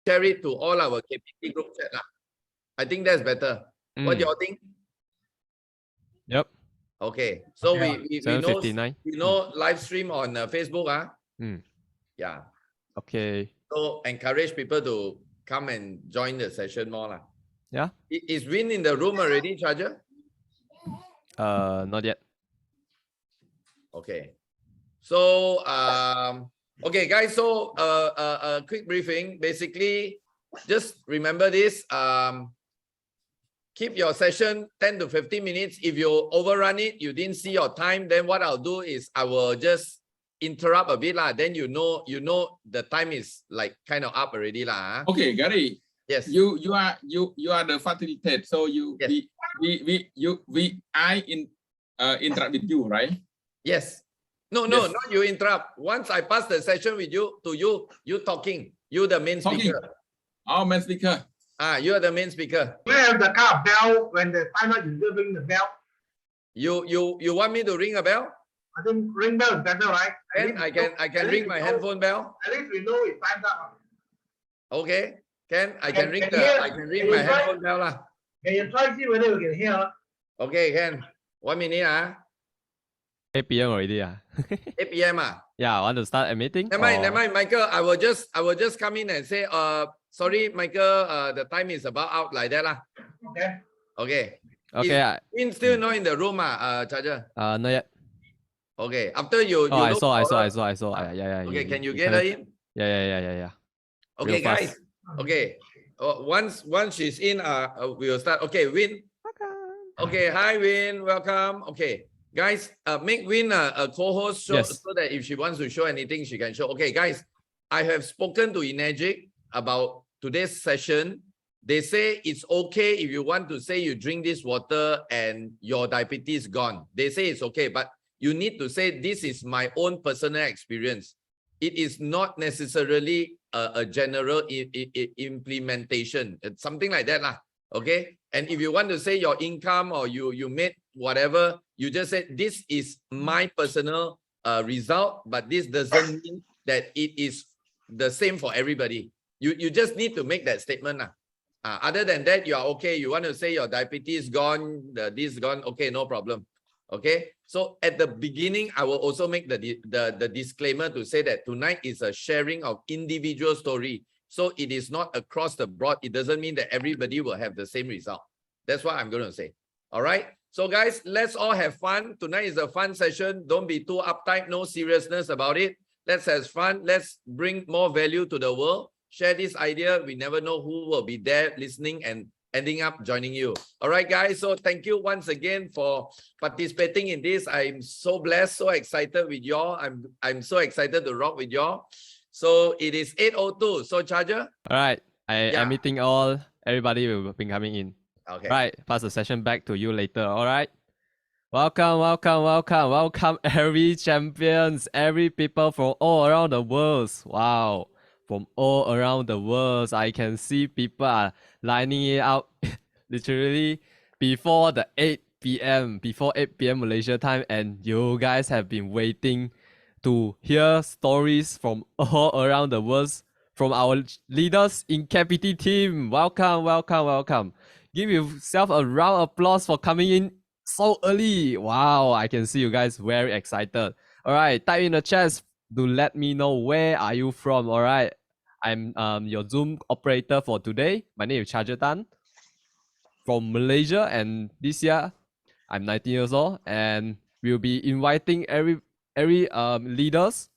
share it to all our KPT group chat. I think that's better. What do you all think? Yep. Okay. So we know live stream on Facebook. Yeah. Okay. So encourage people to come and join the session more. Yeah. Is Win in the room already, Charger? Not yet. Okay. So okay, guys. So a quick briefing. Basically, just remember this. Keep your session 10 to 15 minutes. If you overrun it, you didn't see your time, then what I'll do is I will just interrupt a bit then you know the time is like kind of up already Okay, Gary. Yes. You are the facilitator, so yes. I interact with you, right? Yes. No, not you interrupt. Once I pass the session with you to you talking. You the main speaker. Oh, main speaker. You are the main speaker. We have the kind of bell when the timer you just ring the bell. You want me to ring a bell? I think ring bell is better, right? I can ring my handphone bell. At least we know it's time's up. Okay. I can ring my handphone bell Can you try see whether we can hear? Okay, Ken. 1 minute 8 p.m. already 8 p.m. Yeah, I want to start a meeting. Never mind, Michael. I will just come in and say, sorry, Michael, the time is about out like that Okay. Okay. Is still not in the room Charger? Not yet. Okay. After you I saw. Yeah. Okay, can you get her in? Yeah. Okay, guys. Okay. Once she's in, we will start. Okay, Win. Okay, hi Win, welcome. Okay, guys, make Win a co-host so that if she wants to show anything, she can show. Okay, guys, I have spoken to Energic about today's session. They say it's okay if you want to say you drink this water and your diabetes gone. They say it's okay, but you need to say this is my own personal experience. It is not necessarily a general implementation. It's something like that Okay, and if you want to say your income or you made whatever, you just say this is my personal result, but this doesn't mean that it is the same for everybody. You just need to make that statement. Other than that, you are okay. You want to say your diabetes gone, this gone, okay, no problem. Okay, so at the beginning, I will also make the disclaimer to say that tonight is a sharing of individual story. So it is not across the board. It doesn't mean that everybody will have the same result. That's what I'm going to say. All right. So guys, let's all have fun. Tonight is a fun session. Don't be too uptight. No seriousness about it. Let's have fun. Let's bring more value to the world. Share this idea. We never know who will be there listening and ending up joining you. All right, guys. So thank you once again for participating in this. I'm so blessed, so excited with y'all. I'm so excited to rock with y'all. So it is 8:02. So Charger. All right. I'm meeting all. Everybody will be coming in. Okay. Right. Pass the session back to you later. All right. Welcome, every champions, every people from all around the world. Wow. From all around the world, I can see people are lining it up literally before the 8 p.m. Malaysia time, and you guys have been waiting to hear stories from all around the world from our leaders in KPT team. Welcome. Give yourself a round of applause for coming in so early. Wow, I can see you guys very excited. All right, type in the chat to let me know where are you from. All right, I'm your Zoom operator for today. My name is Charger Tan from Malaysia, and this year I'm 19 years old, and we'll be inviting every leaders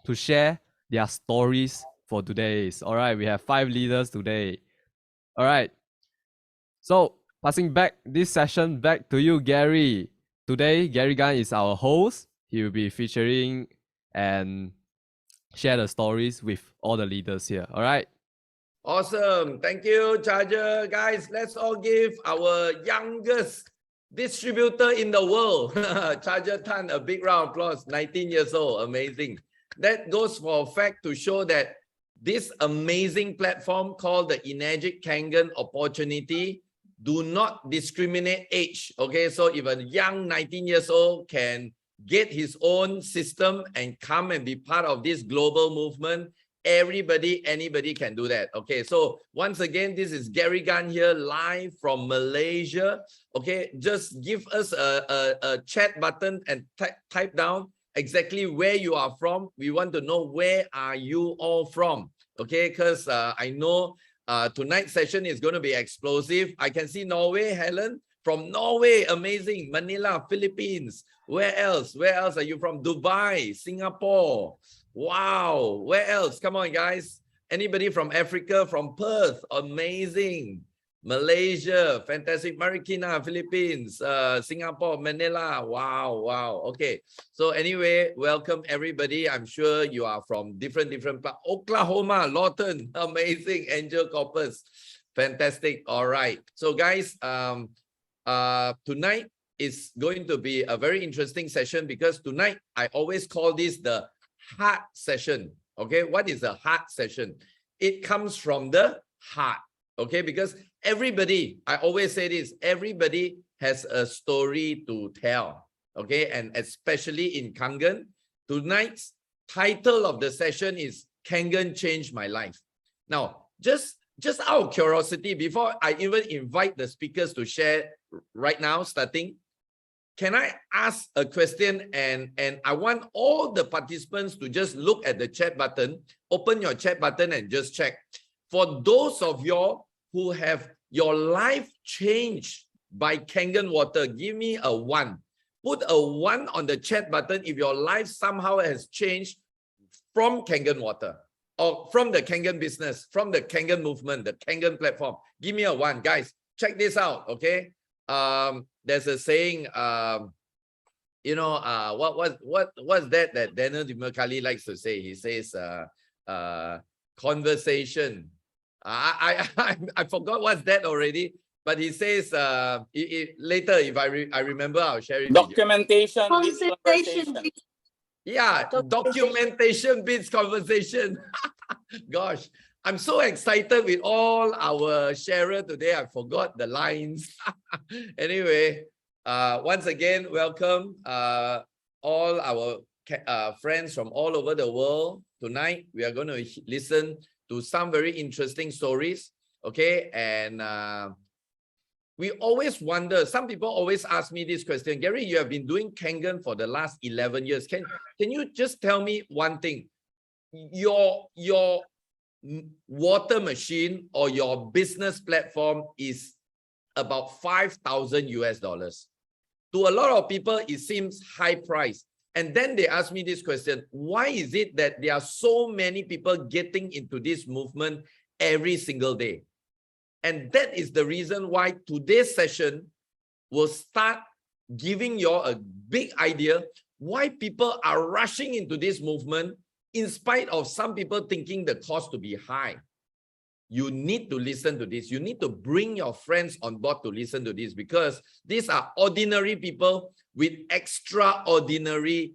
to share their stories for today's. All right, we have 5 leaders today. All right, so passing back this session back to you, Gary. Today, Gary Gan is our host. He will be featuring and share the stories with all the leaders here. All right. Awesome. Thank you, Charger. Guys, let's all give our youngest distributor in the world, Charger Tan, a big round of applause. 19 years old. Amazing. That goes for a fact to show that this amazing platform called the Energic Kangen opportunity do not discriminate age. Okay, so even young 19 years old can get his own system and come and be part of this global movement anybody can do that. Okay, so once again, this is Gary Gan here, live from Malaysia. Okay, just give us a chat button and type down exactly where you are from. We want to know where are you all from. Okay, because I know tonight's session is going to be explosive. I can see Norway, Helen from Norway, amazing. Manila, Philippines. Where else? Where else are you from? Dubai, Singapore. Wow. Where else? Come on, guys. Anybody from Africa, from Perth? Amazing. Malaysia, fantastic. Marikina, Philippines, Singapore, Manila. Wow, wow. Okay. So anyway, welcome everybody. I'm sure you are from different Oklahoma, Lawton, amazing. Angel Corpus, fantastic. All right. So guys, tonight is going to be a very interesting session because tonight I always call this the heart session. Okay, what is a heart session? It comes from the heart. Okay, because everybody, I always say this, everybody has a story to tell. Okay, and especially in Kangen, tonight's title of the session is Kangen Changed My Life. Now, just out of curiosity, before I even invite the speakers to share right now, starting, can I ask a question? And I want all the participants to just look at the chat button, open your chat button and just check. For those of you who have your life changed by Kangen water, give me a 1. Put a 1 on the chat button if your life somehow has changed from Kangen water or from the Kangen business, from the Kangen movement, the Kangen platform. Give me a 1. Guys, check this out, okay? There's a saying, you know, what's that Daniel Dimercali likes to say? He says, conversation. I forgot what's that already, but he says later if I remember, I'll share it. Documentation beats Conversation. conversation. Yeah, documentation beats conversation. Gosh, I'm so excited with all our sharer today. I forgot the lines. Anyway, once again, welcome all our friends from all over the world. Tonight, we are going to listen to some very interesting stories. Okay, and we always wonder, some people always ask me this question, Gary, you have been doing Kangen for the last 11 years. Can you just tell me one thing? Your water machine or your business platform is about $5,000 To a lot of people, it seems high price. And then they ask me this question, why is it that there are so many people getting into this movement every single day? And that is the reason why today's session will start giving you a big idea why people are rushing into this movement in spite of some people thinking the cost to be high. You need to listen to this. You need to bring your friends on board to listen to this because these are ordinary people with extraordinary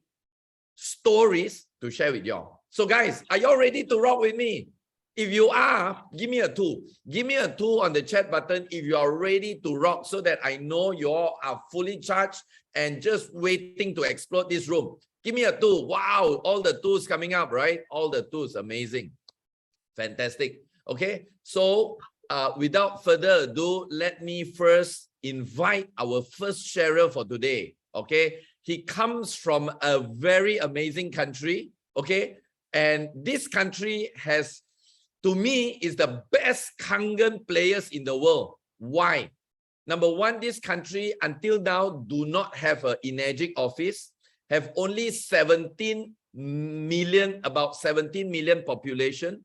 stories to share with y'all. So guys, are y'all ready to rock with me? If you are, give me a 2. Give me a 2 on the chat button if you are ready to rock so that I know you all are fully charged and just waiting to explode this room. Give me a 2. Wow, all the 2s coming up, right? All the 2s, amazing. Fantastic. Okay, so without further ado, let me first invite our first sharer for today. Okay, he comes from a very amazing country. Okay, and this country has, to me, is the best Kangen players in the world. Why? Number one, this country until now do not have an energetic office, have only 17 million, about 17 million population,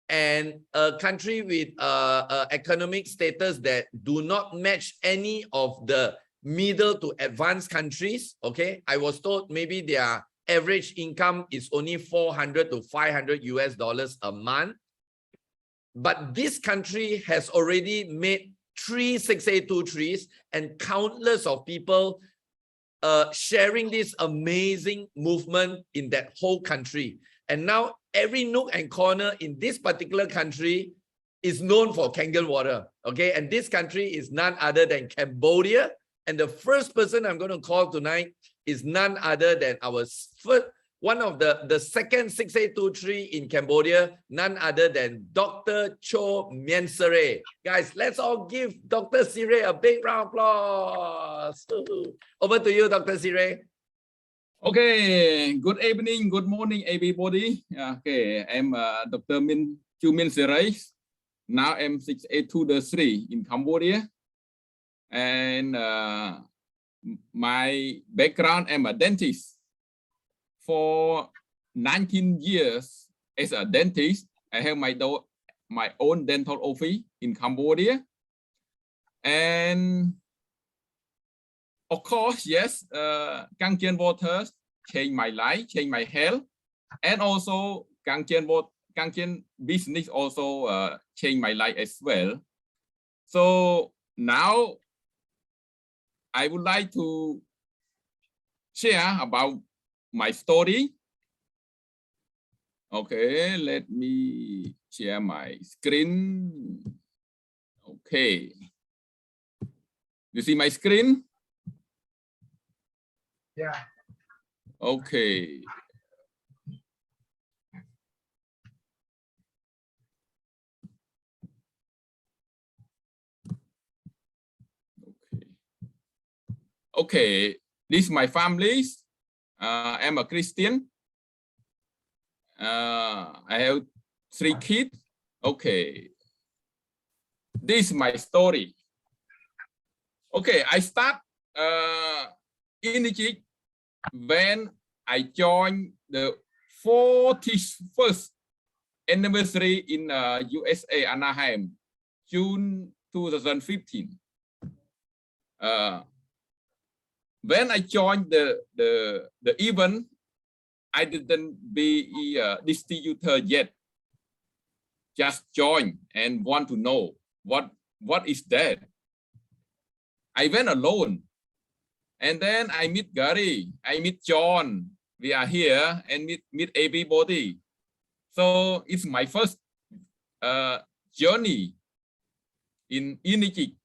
and a country with economic status that do not match any of the middle to advanced countries. Okay, I was told maybe their average income is only $400 to $500 a month. But this country has already made 3 6823s and countless of people sharing this amazing movement in that whole country. And now every nook and corner in this particular country is known for Kangen water. Okay, and this country is none other than Cambodia. And the first person I'm going to call tonight is none other than our one of the second 6823 in Cambodia, none other than Dr.Chou Meanserey. Guys, let's all give Dr. Sirey a big round of applause. Over to you, Dr. Sirey. Okay, good evening, good morning, everybody. Okay, I'm Dr. Chou Meanserey. Now I'm 6823 in Cambodia. And my background, I'm a dentist. For 19 years as a dentist, I have my own dental office in Cambodia. And of course, yes, Kangen water changed my life, changed my health. And also Kangen business also changed my life as well. So now I would like to share about my story. Okay, let me share my screen. Okay. You see my screen? Yeah. Okay. Okay, this is my family. I'm a Christian. I have 3 kids. Okay. This is my story. Okay, I start in Egypt when I joined the 41st anniversary in USA, Anaheim, June 2015. When I joined the event, I didn't be a distributor yet. Just join and want to know what is that. I went alone, and then I meet Gary, I meet John. We are here and meet everybody. So it's my first journey in Egypt.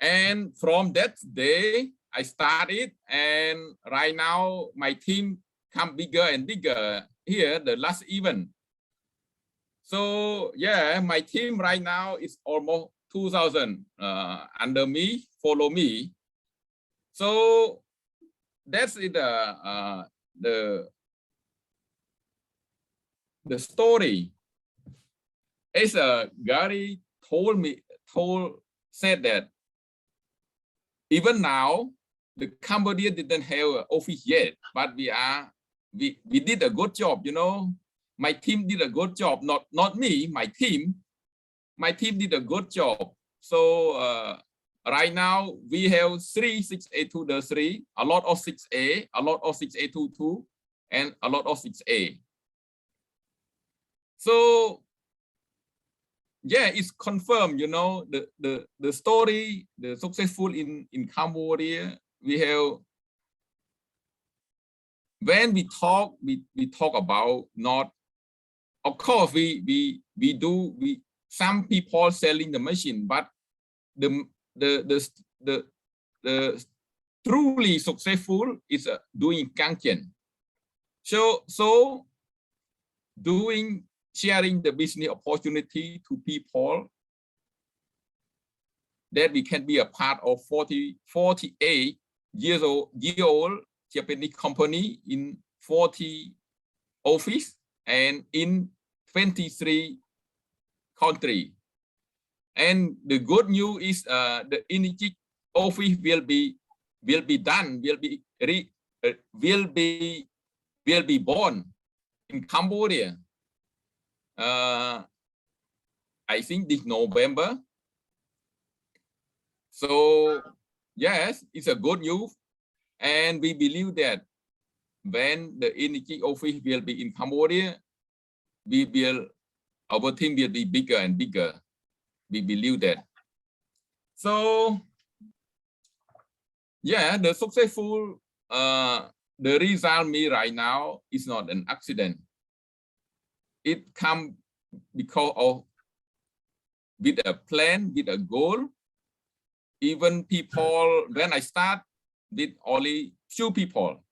And from that day, I started, and right now my team come bigger and bigger here, the last event. So yeah, my team right now is almost 2,000 under me, follow me. So that's it, the story. As Gary said that even now, the Cambodia didn't have an office yet, but we did a good job, you know. My team did a good job, not me, my team. My team did a good job. So right now we have 3 6823, a lot of 6A, a lot of 6822, and a lot of 6A. So yeah, it's confirmed, you know, the story, the successful in Cambodia. We have, when we talk about not, of course some people selling the machine, but the truly successful is doing Kangen. So sharing the business opportunity to people that we can be a part of 48 year old Japanese company in 40 office and in 23 countries. And the good news is the Egypt office will be born in Cambodia. I think this November. So yes, it's a good news, and we believe that when the Egypt office will be in Cambodia, our team will be bigger and bigger. We believe that. So yeah, the successful the result me right now is not an accident. It comes because of with a plan, with a goal. Even people, when I start with only few people,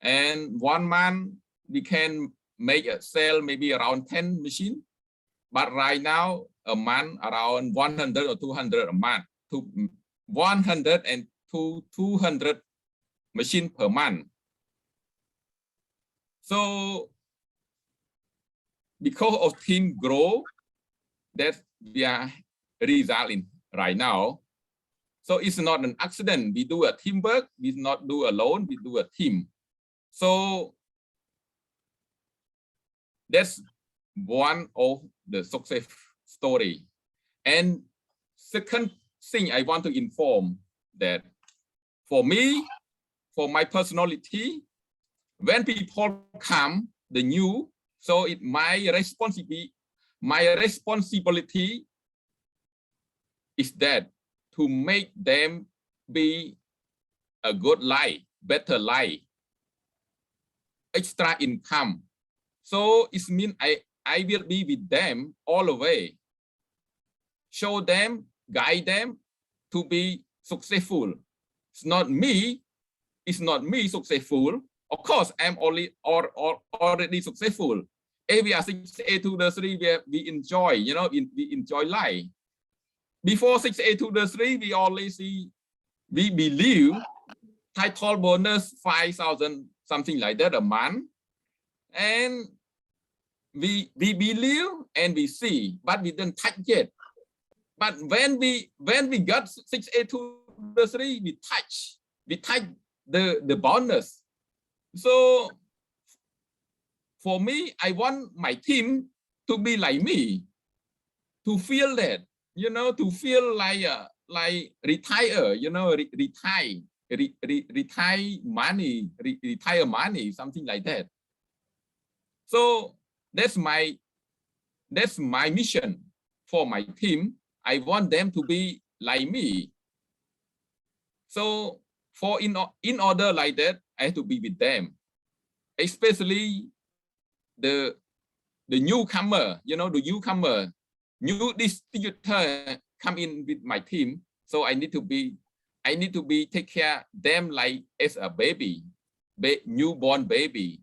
And 1 month we can make a sale maybe around 10 machines. But right now, a month around 100 or 200 a month, to 100 and 200 machines per month. So because of team grow, that we are resulting right now. So it's not an accident. We do a teamwork. We not do alone. We do a team. So that's one of the success story. And second thing I want to inform that for me, for my personality, when people come, the new, so it my responsibility is that to make them be a good life, better life, extra income. So it means I will be with them all the way, show them, guide them to be successful. It's not me successful. Of course, I'm already successful. If we are 6A to the 3, we enjoy, you know, we enjoy life. Before 6A to the 3, we only see, we believe title bonus 5,000, something like that a month. And we believe and we see, but we didn't touch yet. But when we got 6A to the 3, we touch the bonus. So for me, I want my team to be like me, to feel that, you know, to feel like retire, you know, retire money, something like that. So that's my mission for my team. I want them to be like me. So for in order like that, I have to be with them, especially the newcomer, you know, the newcomer, new distributor come in with my team. So I need to be take care them like as a baby, newborn baby.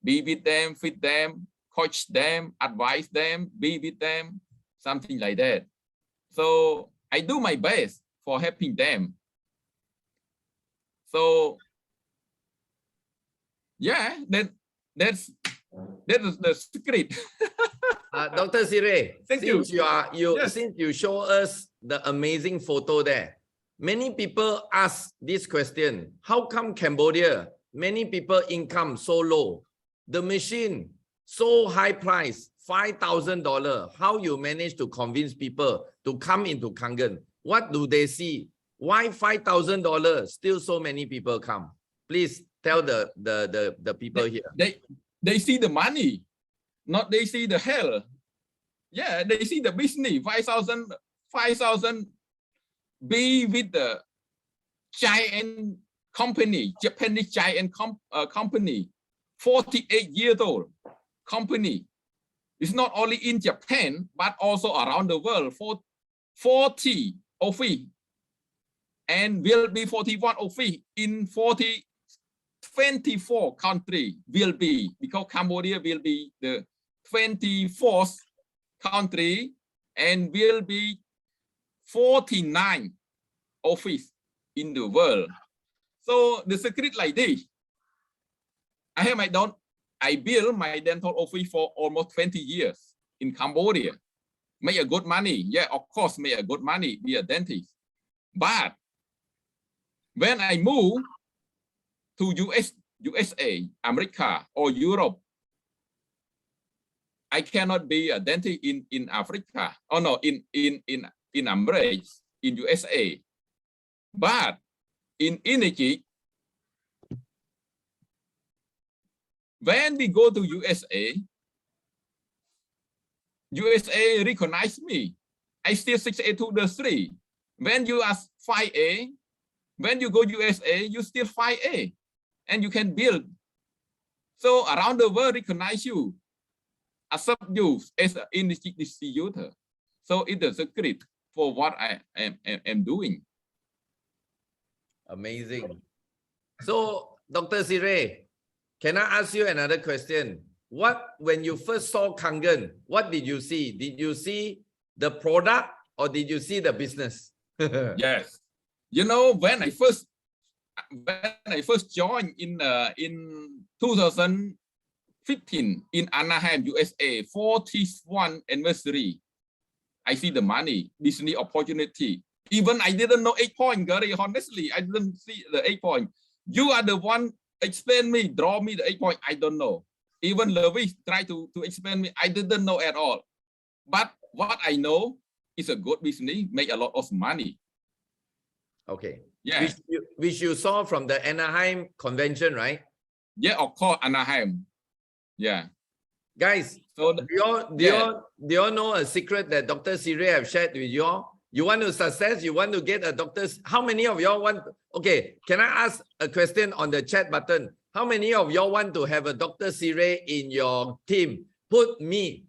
Be with them, feed them, coach them, advise them, be with them, something like that. So I do my best for helping them. So yeah, that's the secret. Dr. Sire, Thank since you. Yes. Since you show us the amazing photo there, many people ask this question: how come Cambodia, many people income so low? The machine so high price, $5,000. How you manage to convince people to come into Kangen? What do they see? Why $5,000 still so many people come? Please tell the people here. They see the money, not they see the hell. Yeah, they see the business. 5,000 be with the giant company, Japanese giant company, 48 years old company. It's not only in Japan, but also around the world. 40 office and will be 41 office in 24 countries will be, because Cambodia will be the 24th country and will be 49 office in the world. So the secret like this. I built my dental office for almost 20 years in Cambodia. Make a good money. Yeah, of course, make a good money, be a dentist. But when I move to USA, America, or Europe, I cannot be a dentist in Africa. Oh no, in America, in USA. But in energy, when we go to USA recognize me. I still 6A to the 3. When you are 5A, when you go USA, you still 5A, and you can build. So around the world recognize you, accept you as an industry distributor. So it's the secret for what I am doing. Amazing. So Dr. Sire, can I ask you another question? When you first saw Kangen, what did you see? Did you see the product or did you see the business? Yes. You know, when I first joined in 2015 in Anaheim, USA, 41st anniversary, I see the money, business opportunity. Even I didn't know 8 point, Gary. Honestly, I didn't see the 8 point. You are the one explain me, draw me the 8 point. I don't know. Even Levis tried to explain me. I didn't know at all. But what I know is a good business, make a lot of money. Okay. Yeah. Which you saw from the Anaheim convention, right? Yeah, of course, Anaheim. Yeah. Guys, So do you all know a secret that Dr. Sire have shared with you all? You want to success, you want to get a doctor's. How many of y'all want? Okay, can I ask a question on the chat button? How many of y'all want to have a Dr. Sire in your team? Put a me,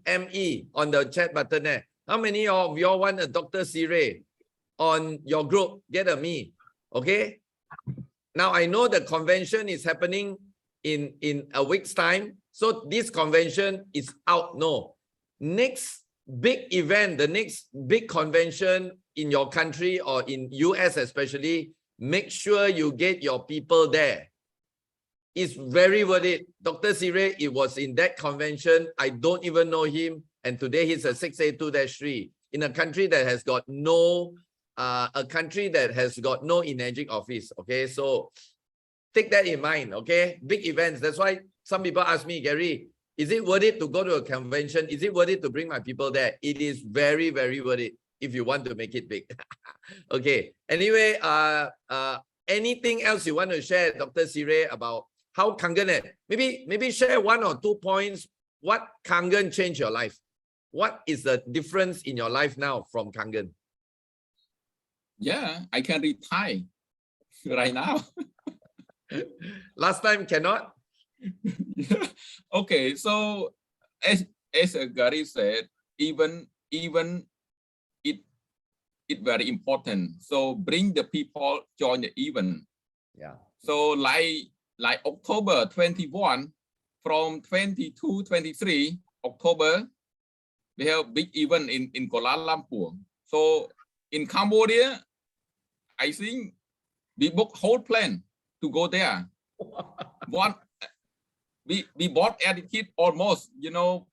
M-E on the chat button there. How many of y'all want a Dr. Sire on your group? Get a me, okay? Now I know the convention is happening in a week's time. So this convention is out. No, next big event, the next big convention in your country or in US especially, make sure you get your people there. It's very worth it. Dr. Sire, it was in that convention. I don't even know him. And today he's a 682-3 in a country that has got no energy office. Okay, so take that in mind. Okay, big events. That's why some people ask me, Gary, is it worth it to go to a convention? Is it worth it to bring my people there? It is very, very worth it if you want to make it big. Okay. Anyway, anything else you want to share, Dr. Sire, about how Kangen? Maybe share 1 or 2 points. What Kangen changed your life? What is the difference in your life now from Kangen? yeah, I can retire right now. Last time cannot. Okay, so as Gary said, even it very important. So bring the people join the event. Yeah. So like October 21 from 22, 23 October, we have big event in Kuala Lumpur. So in Cambodia, I think we booked whole plan to go there. We bought air ticket almost, 2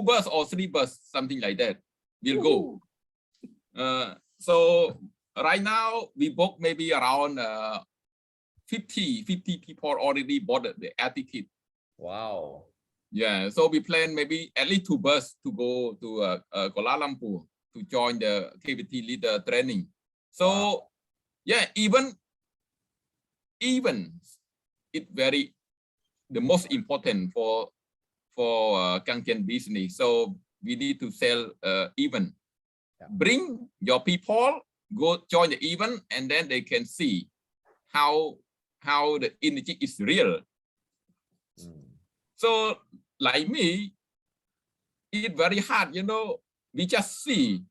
bus or 3 bus, something like that. We'll go. So right now we book maybe around 50 people already bought the air ticket. Wow. Yeah, so we plan maybe at least 2 bus to go to Kuala Lumpur to join the KPT leader training. So wow. Yeah, even it very the most important for Kangen business. So we need to sell event. Yeah. Bring your people, go join the event, and then they can see how the energy is real. So like me, it's very hard, we just see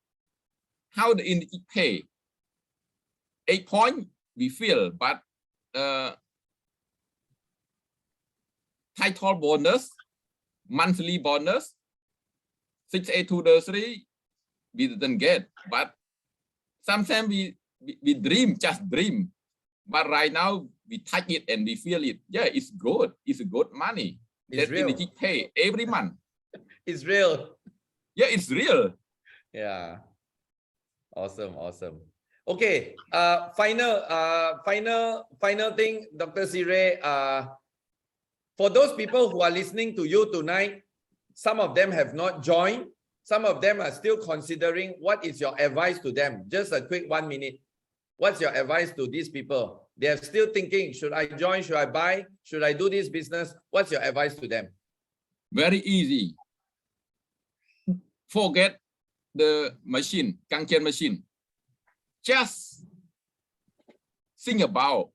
how the energy pay. 8 point we feel, but title bonus, monthly bonus, 682-3 we didn't get, but sometimes we just dream. But right now we touch it and we feel it. Yeah, it's good. It's a good money. It's that real. Energy pay every month. It's real. Yeah, it's real. Yeah. Awesome. Okay. Final thing, Dr. Sire. For those people who are listening to you tonight, some of them have not joined. Some of them are still considering. What is your advice to them? Just a quick 1 minute. What's your advice to these people? They are still thinking, should I join? Should I buy? Should I do this business? What's your advice to them? Very easy. Forget the machine, Kangen machine. Just think about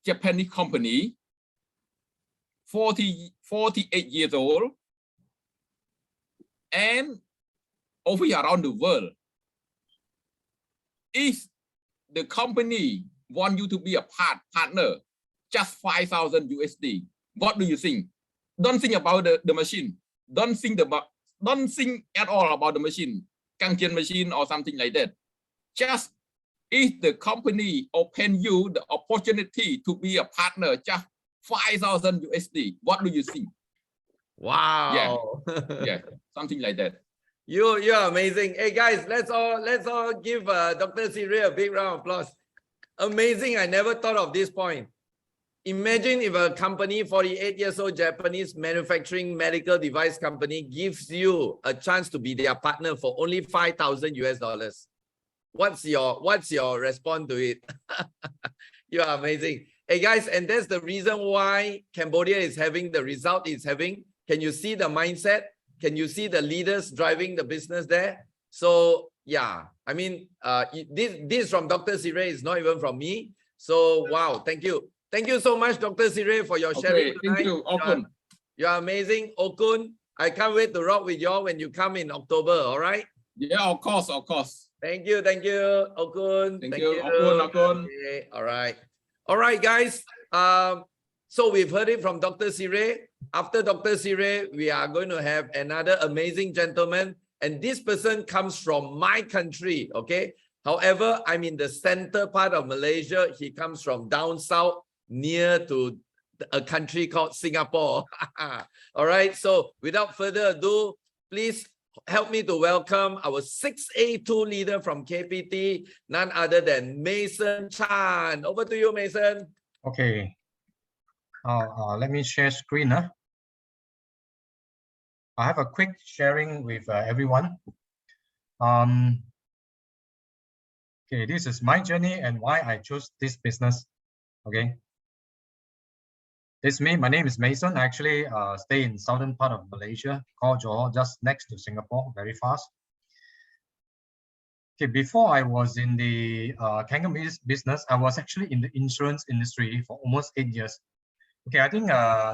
Japanese company, 48 years old, and over around the world is the company want you to be a partner, just 5,000 USD. What do you think? Don't think about the machine. Don't think at all about the machine, Kangen machine or something like that. Just if the company open you the opportunity to be a partner, just 5,000 USD. What do you think? Wow. Yeah, something like that. You're amazing. Hey guys, let's all give Dr. Siri a big round of applause. Amazing. I never thought of this point. Imagine if a company, 48 years old Japanese manufacturing medical device company, gives you a chance to be their partner for only 5,000 US dollars. What's your response to it? You are amazing. Hey guys, and that's the reason why Cambodia is having the result it's having. Can you see the mindset? Can you see the leaders driving the business there? So yeah, I mean, this from Dr. Siri is not even from me. So wow, thank you. Thank you so much, Dr. Siri, for your sharing. Okay, thank you, Okun. You are amazing, Okun. I can't wait to rock with you all when you come in October, all right? Yeah, of course. Thank you, Okun. Thank you, Okun. Okay, all right, guys. So we've heard it from Dr. Siri. After Dr. Siri, we are going to have another amazing gentleman, and this person comes from my country, okay? However, I'm in the center part of Malaysia. He comes from down south, near to a country called Singapore. All right, so without further ado, please help me to welcome our 6A2 leader from KPT, none other than Mason Chan. Over to you, Mason. Okay. Let me share screen. I have a quick sharing with everyone. Okay, this is my journey and why I chose this business. Okay. It's me. My name is Mason. I actually stay in southern part of Malaysia, called Johor, just next to Singapore, very fast. Okay, before I was in the Kangen business, I was actually in the insurance industry for almost 8 years. Okay, I think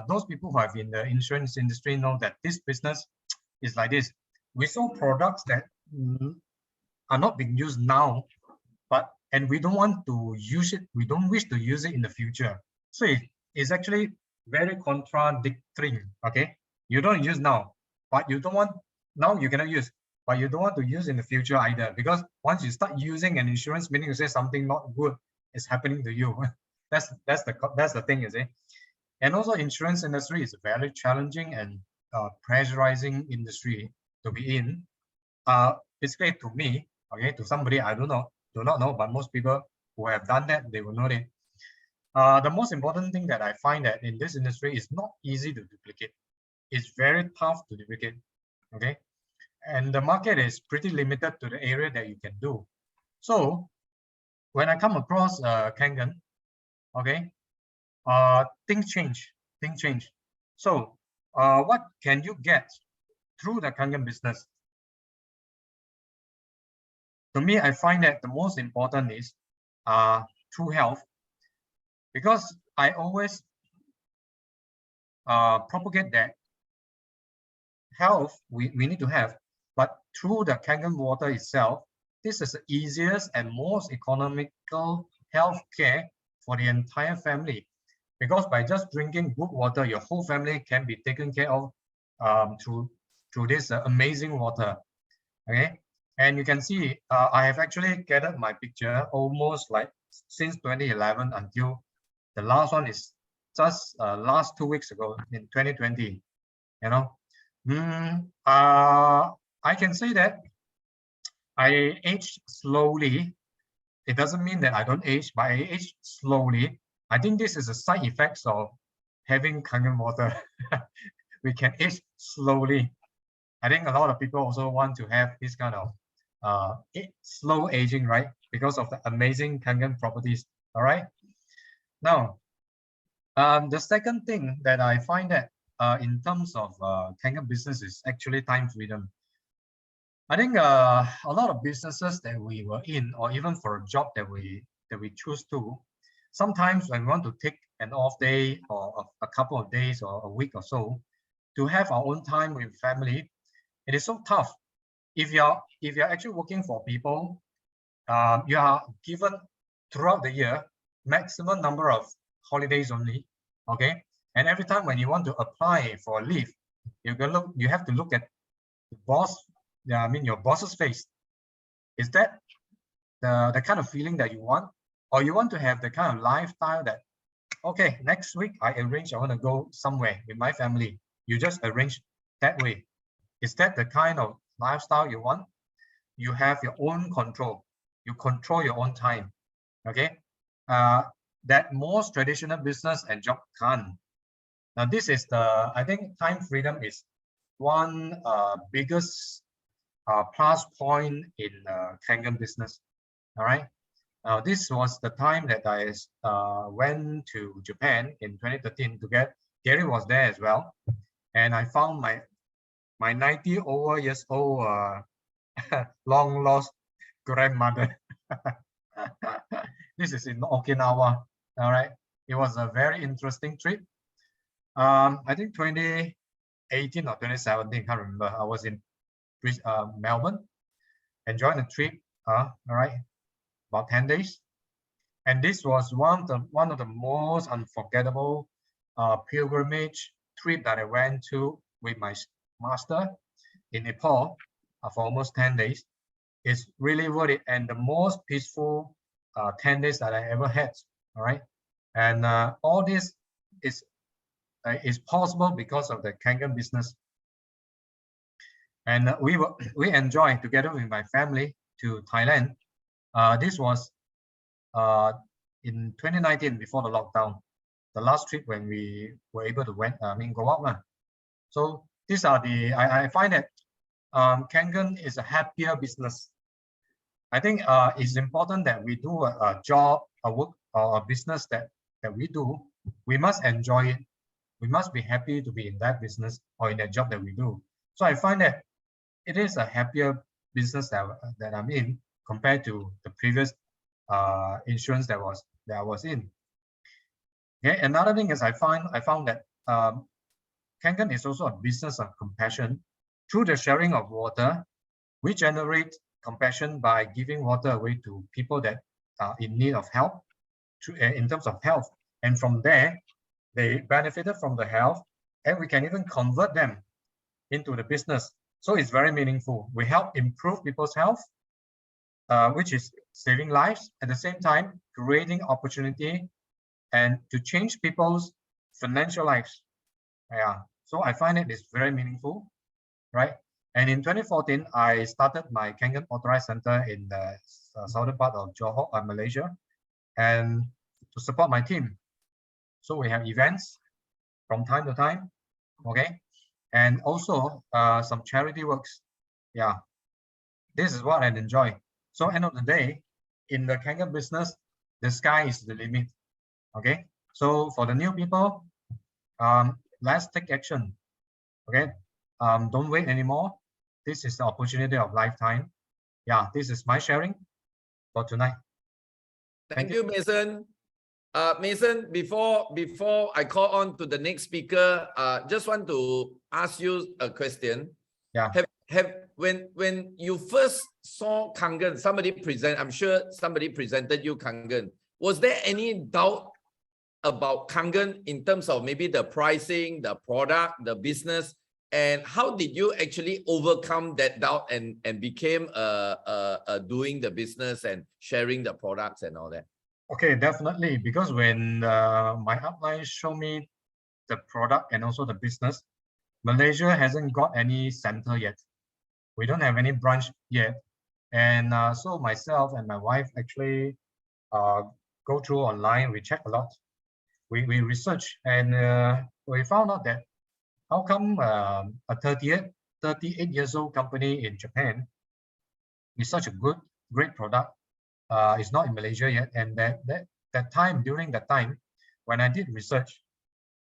those people who have in the insurance industry know that this business is like this. We sell products that are not being used now, and we don't want to use it. We don't wish to use it in the future. So it's actually very contradictory. Okay, you don't use now, but you don't want now. You cannot use, but you don't want to use in the future either, because once you start using an insurance, meaning to say something not good is happening to you. that's the thing, you see. And also, insurance industry is a very challenging and pressurizing industry to be in. Basically, to me, okay, to somebody I do not know, but most people who have done that, they will know it. The most important thing that I find that in this industry is not easy to duplicate. It's very tough to duplicate, okay? And the market is pretty limited to the area that you can do. So when I come across Kangen, okay, things change. So what can you get through the Kangen business? To me, I find that the most important is true health, because I always propagate that health we need to have, but through the Kangen water itself, this is the easiest and most economical health care for the entire family, because by just drinking good water, your whole family can be taken care of through this amazing water. Okay, and you can see I have actually gathered my picture almost like since 2011 until the last one is just last 2 weeks ago in 2020. You know, I can say that I age slowly. It doesn't mean that I don't age, but I age slowly. I think this is a side effects of having Kangen water. We can age slowly. I think a lot of people also want to have this kind of slow aging, right? Because of the amazing Kangen properties. All right. Now, the second thing that I find that in terms of Kangen business is actually time freedom. I think a lot of businesses that we were in, or even for a job that we choose to, sometimes when we want to take an off day or a couple of days or a week or so to have our own time with family, it is so tough. If you're actually working for people, you are given throughout the year, maximum number of holidays only. Okay, and every time when you want to apply for a leave, you have to look at the boss. I mean your boss's face. Is that the kind of feeling that you want, or you want to have the kind of lifestyle that, okay, next week I want to go somewhere with my family. You just arrange that way. Is that the kind of lifestyle you want? You have your own control. You control your own time. Okay, that most traditional business and job can't. Now this is I think time freedom is one biggest plus point in Kangen business. All right. Now this was the time that I went to Japan in 2013 to get Gary was there as well, and I found my 90 over years old long lost grandmother. This is in Okinawa. All right. It was a very interesting trip. I think 2018 or 2017, can't remember. I was in Melbourne, enjoying the trip. All right, about 10 days, and this was one of the most unforgettable pilgrimage trip that I went to with my master in Nepal for almost 10 days. It's really worth it, and the most peaceful 10 days that I ever had. All right, and all this is possible because of the Kangen business. And we enjoyed together with my family to Thailand. This was in 2019 before the lockdown, the last trip when we were able to go out. So these are I find that Kangen is a happier business. I think it's important that we do a job, a work, or a business that we do. We must enjoy it. We must be happy to be in that business or in that job that we do. So I find that it is a happier business that I'm in compared to the previous insurance that I was in. Okay. Another thing is I found that Kangen is also a business of compassion. Through the sharing of water, we generate compassion by giving water away to people that are in need of help in terms of health. And from there, they benefited from the health, and we can even convert them into the business. So it's very meaningful. We help improve people's health, which is saving lives, at the same time creating opportunity and to change people's financial lives. Yeah. So I find it is very meaningful, right? And in 2014, I started my Kangen Authorized Center in the southern part of Johor, Malaysia, and to support my team. So we have events from time to time, okay? And also some charity works. Yeah, this is what I enjoy. So end of the day, in the Kangen business, the sky is the limit, okay? So for the new people, let's take action, okay? Don't wait anymore. This is the opportunity of lifetime. Yeah, this is my sharing for tonight. Thank you, Mason. Mason, before I call on to the next speaker, just want to ask you a question. Yeah. When you first saw Kangen, I'm sure somebody presented you Kangen. Was there any doubt about Kangen in terms of maybe the pricing, the product, the business, and how did you actually overcome that doubt and became doing the business and sharing the products and all that? Okay, definitely, because when my upline showed me the product and also the business, Malaysia hasn't got any center yet. We don't have any branch yet. And so myself and my wife actually go through online, we check a lot. We research, and we found out that how come a 38 years old company in Japan is such a great product is not in Malaysia yet. And during that time, when I did research,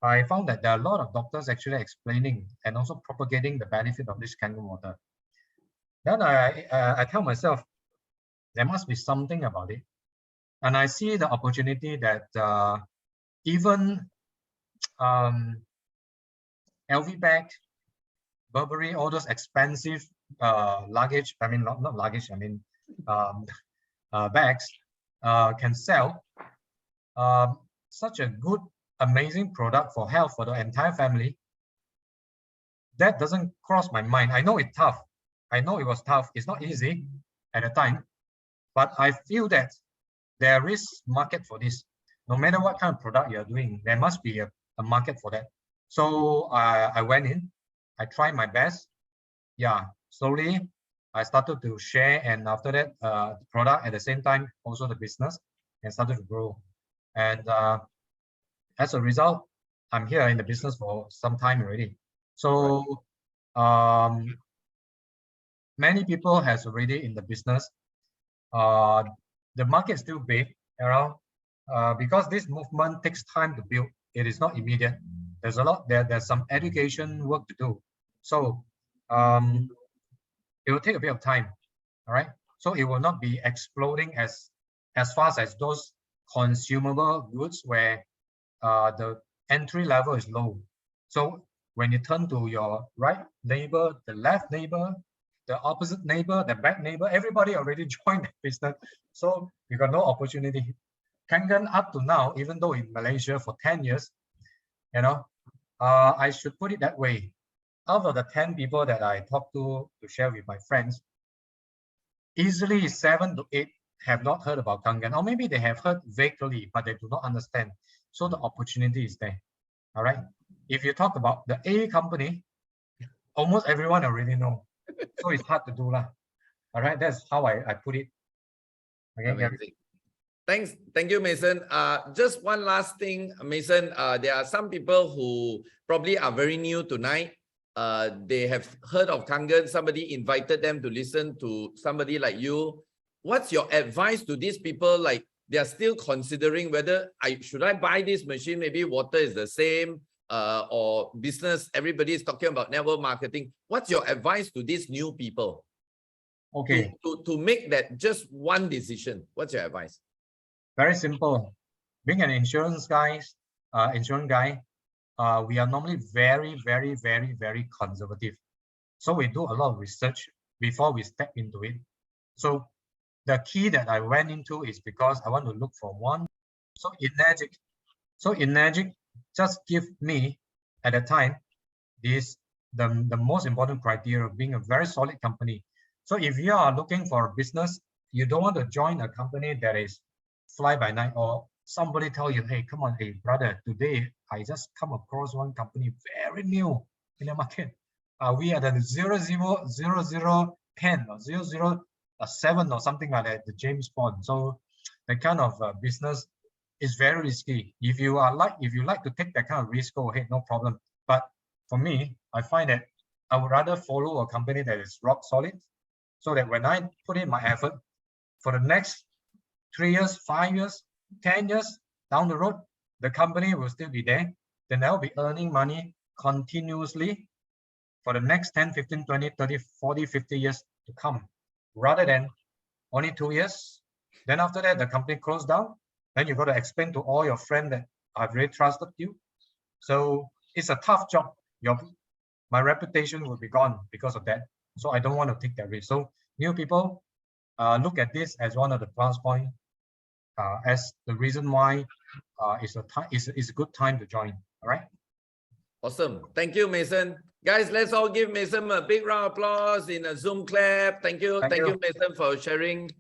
I found that there are a lot of doctors actually explaining and also propagating the benefit of this Kangen water. Then I tell myself, there must be something about it. And I see the opportunity that even LV bag, Burberry, all those expensive luggage, I mean, not luggage, I mean, bags, can sell such a good, amazing product for health for the entire family, that doesn't cross my mind. I know it's tough. I know it was tough. It's not easy at the time, but I feel that there is market for this. No matter what kind of product you're doing, there must be a market for that. So I went in, I tried my best. Yeah, slowly I started to share, and after that, the product at the same time, also the business, and started to grow. And as a result, I'm here in the business for some time already. So many people has already in the business. The market is still big around because this movement takes time to build. It is not immediate. There's a lot there. There's some education work to do. So it will take a bit of time. All right. So it will not be exploding as fast as those consumable goods where the entry level is low. So when you turn to your right neighbor, the left neighbor, the opposite neighbor, the back neighbor, everybody already joined the business. So you got no opportunity. Kangen up to now, even though in Malaysia for 10 years, you know, I should put it that way. Out of the 10 people that I talked to share with my friends, easily 7 to 8 have not heard about Kangen, or maybe they have heard vaguely, but they do not understand. So the opportunity is there. All right. If you talk about the A company, almost everyone already know. So it's hard to do lah. All right. That's how I put it. Okay. Amazing. Thanks. Thank you, Mason. Just one last thing, Mason. There are some people who probably are very new tonight. They have heard of Kangen. Somebody invited them to listen to somebody like you. What's your advice to these people? Like, they are still considering whether should I buy this machine? Maybe water is the same, or business. Everybody is talking about network marketing. What's your advice to these new people? Okay. To make that just one decision. What's your advice? Very simple. Being an insurance guy, we are normally very, very, very, very conservative. So we do a lot of research before we step into it. So the key that I went into is because I want to look for one. So Energic just give me at the time the most important criteria of being a very solid company. So if you are looking for a business, you don't want to join a company that is fly by night, or somebody tell you, hey, come on, hey brother, today I just come across one company very new in the market. We are the 000010 or 007 or something like that, the James Bond. So the kind of business is very risky. If you like to take that kind of risk, go ahead, no problem. But for me, I find that I would rather follow a company that is rock solid, so that when I put in my effort for the next 3 years, 5 years, 10 years down the road, the company will still be there. Then they'll be earning money continuously for the next 10, 15, 20, 30, 40, 50 years to come, rather than only 2 years. Then after that, the company closed down. Then you got to explain to all your friends that I've really trusted you. So it's a tough job. My reputation will be gone because of that. So I don't want to take that risk. So new people, look at this as one of the plus points, as the reason why it's a good time to join. All right. Awesome. Thank you, Mason. Guys, let's all give Mason a big round of applause in a Zoom clap. Thank you. Thank you, Mason, for sharing.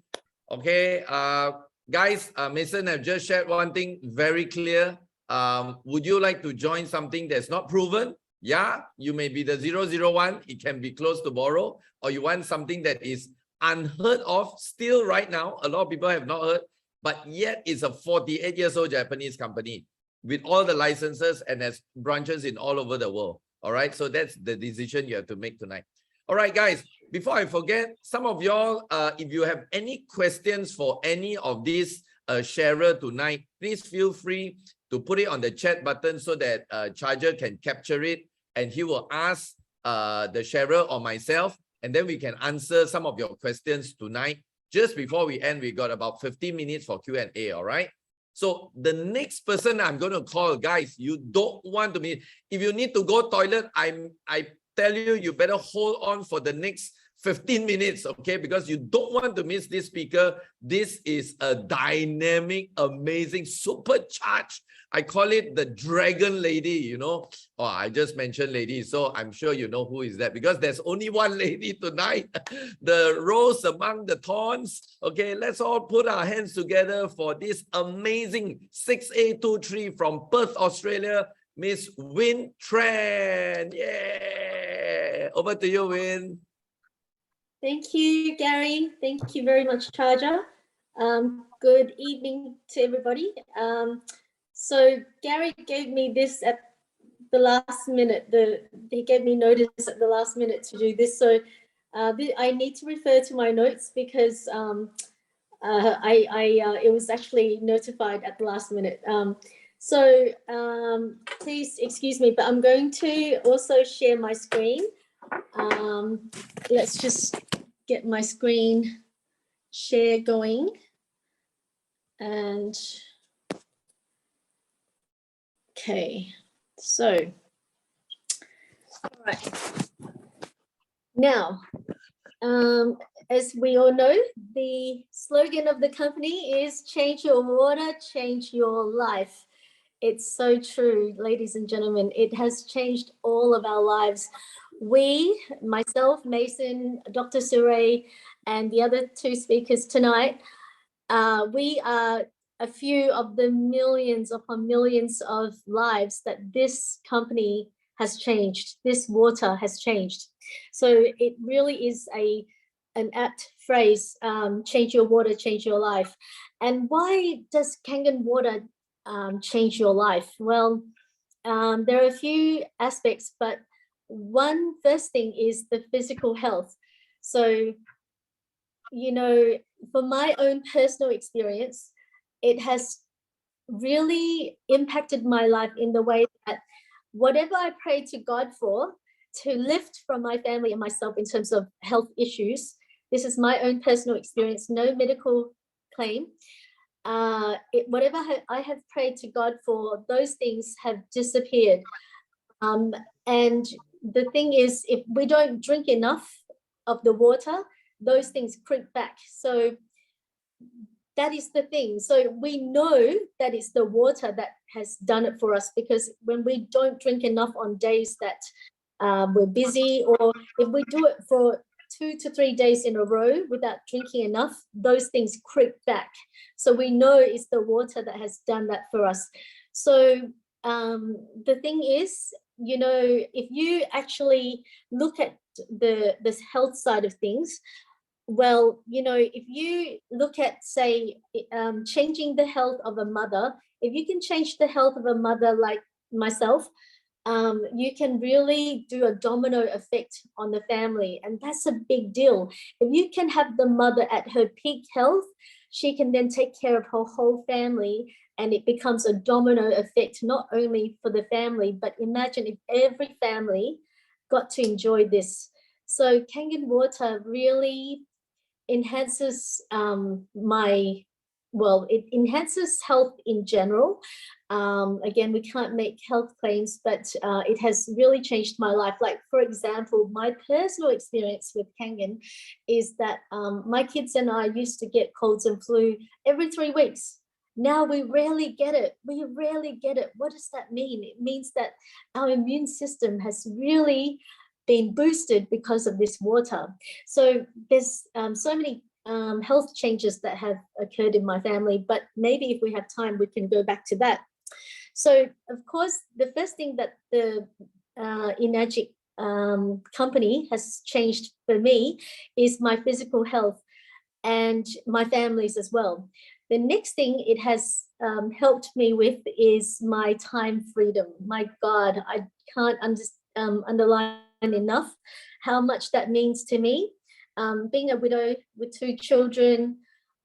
Okay. Guys, Mason have just shared one thing very clear. Would you like to join something that's not proven? Yeah, you may be the 001. It can be close to borrow, or you want something that is unheard of still right now. A lot of people have not heard, but yet it's a 48 years old Japanese company with all the licenses and has branches in all over the world. All right. So that's the decision you have to make tonight. All right, guys, before I forget, some of y'all, if you have any questions for any of these sharer tonight, please feel free to put it on the chat button so that Charger can capture it, and he will ask the sharer or myself, and then we can answer some of your questions tonight. Just before we end, we got about 15 minutes for Q&A, all right? So the next person I'm going to call, guys, you don't want to be, if you need to go toilet, I tell you, you better hold on for the next 15 minutes, okay? Because you don't want to miss this speaker. This is a dynamic, amazing, supercharged. I call it the dragon lady, you know. Oh, I just mentioned lady, so I'm sure you know who is that, because there's only one lady tonight, the rose among the thorns. Okay, let's all put our hands together for this amazing 6A23 from Perth, Australia, Miss Win Tran. Yeah, over to you, Win. Thank you, Gary. Thank you very much, Charger. Good evening to everybody. So Gary gave me this at the last minute. He gave me notice at the last minute to do this. So I need to refer to my notes because it was actually notified at the last minute. Please excuse me, but I'm going to also share my screen. Let's just get my screen share going. And okay, so all right. Now, as we all know, the slogan of the company is change your water, change your life. It's so true, ladies and gentlemen. It has changed all of our lives. We, myself, Mason, Dr.Chou, and the other two speakers tonight, we are a few of the millions upon millions of lives that this company has changed. This water has changed. So it really is an apt phrase, change your water, change your life. And why does Kangen water change your life? Well, there are a few aspects, but one first thing is the physical health. So, you know, for my own personal experience, it has really impacted my life in the way that whatever I pray to God for, to lift from my family and myself in terms of health issues, this is my own personal experience, no medical claim. Whatever I have prayed to God for, those things have disappeared. And the thing is, if we don't drink enough of the water, those things creep back. So that is the thing. So we know that it's the water that has done it for us, because when we don't drink enough on days that we're busy, or if we do it for 2 to 3 days in a row without drinking enough, those things creep back. So we know it's the water that has done that for us. So the thing is, you know, if you actually look at the health side of things, well, you know, if you look at, say, changing the health of a mother, if you can change the health of a mother like myself, you can really do a domino effect on the family. And that's a big deal. If you can have the mother at her peak health, she can then take care of her whole family, and it becomes a domino effect, not only for the family, but imagine if every family got to enjoy this. So Kangen water really enhances it enhances health in general. Again, we can't make health claims, but it has really changed my life. Like, for example, my personal experience with Kangen is that my kids and I used to get colds and flu every 3 weeks. Now we rarely get it. We rarely get it. What does that mean? It means that our immune system has really been boosted because of this water. So there's so many health changes that have occurred in my family, but maybe if we have time, we can go back to that. So of course, the first thing that the Enagic company has changed for me is my physical health and my family's as well. The next thing it has helped me with is my time freedom. My God, I can't underline enough how much that means to me. Being a widow with 2 children,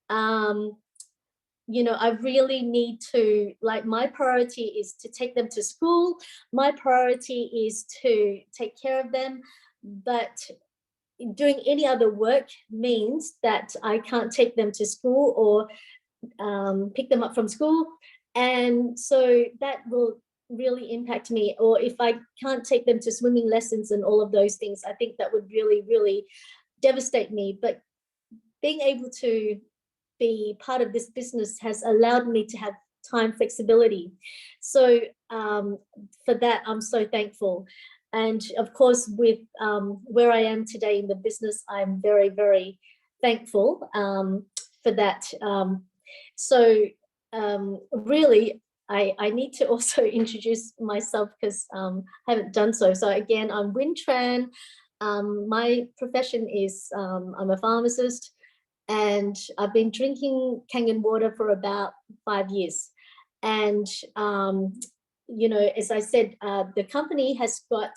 you know, I really need to, like, my priority is to take them to school. My priority is to take care of them, but doing any other work means that I can't take them to school or pick them up from school. And so that will really impact me. Or if I can't take them to swimming lessons and all of those things, I think that would really, really devastate me, but being able to be part of this business has allowed me to have time flexibility. So for that, I'm so thankful. And of course, with where I am today in the business, I'm very, very thankful for that. Really, I need to also introduce myself because I haven't done so. So again, I'm Tran. My profession is I'm a pharmacist, and I've been drinking Kangen water for about 5 years. And you know, as I said, the company has got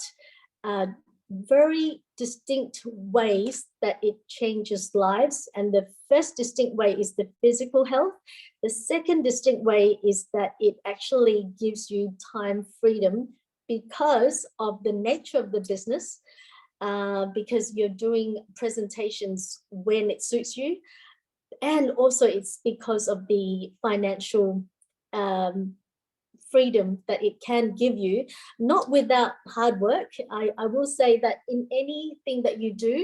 very distinct ways that it changes lives. And the first distinct way is the physical health. The second distinct way is that it actually gives you time freedom because of the nature of the business, because you're doing presentations when it suits you. And also it's because of the financial freedom that it can give you, not without hard work. I will say that in anything that you do,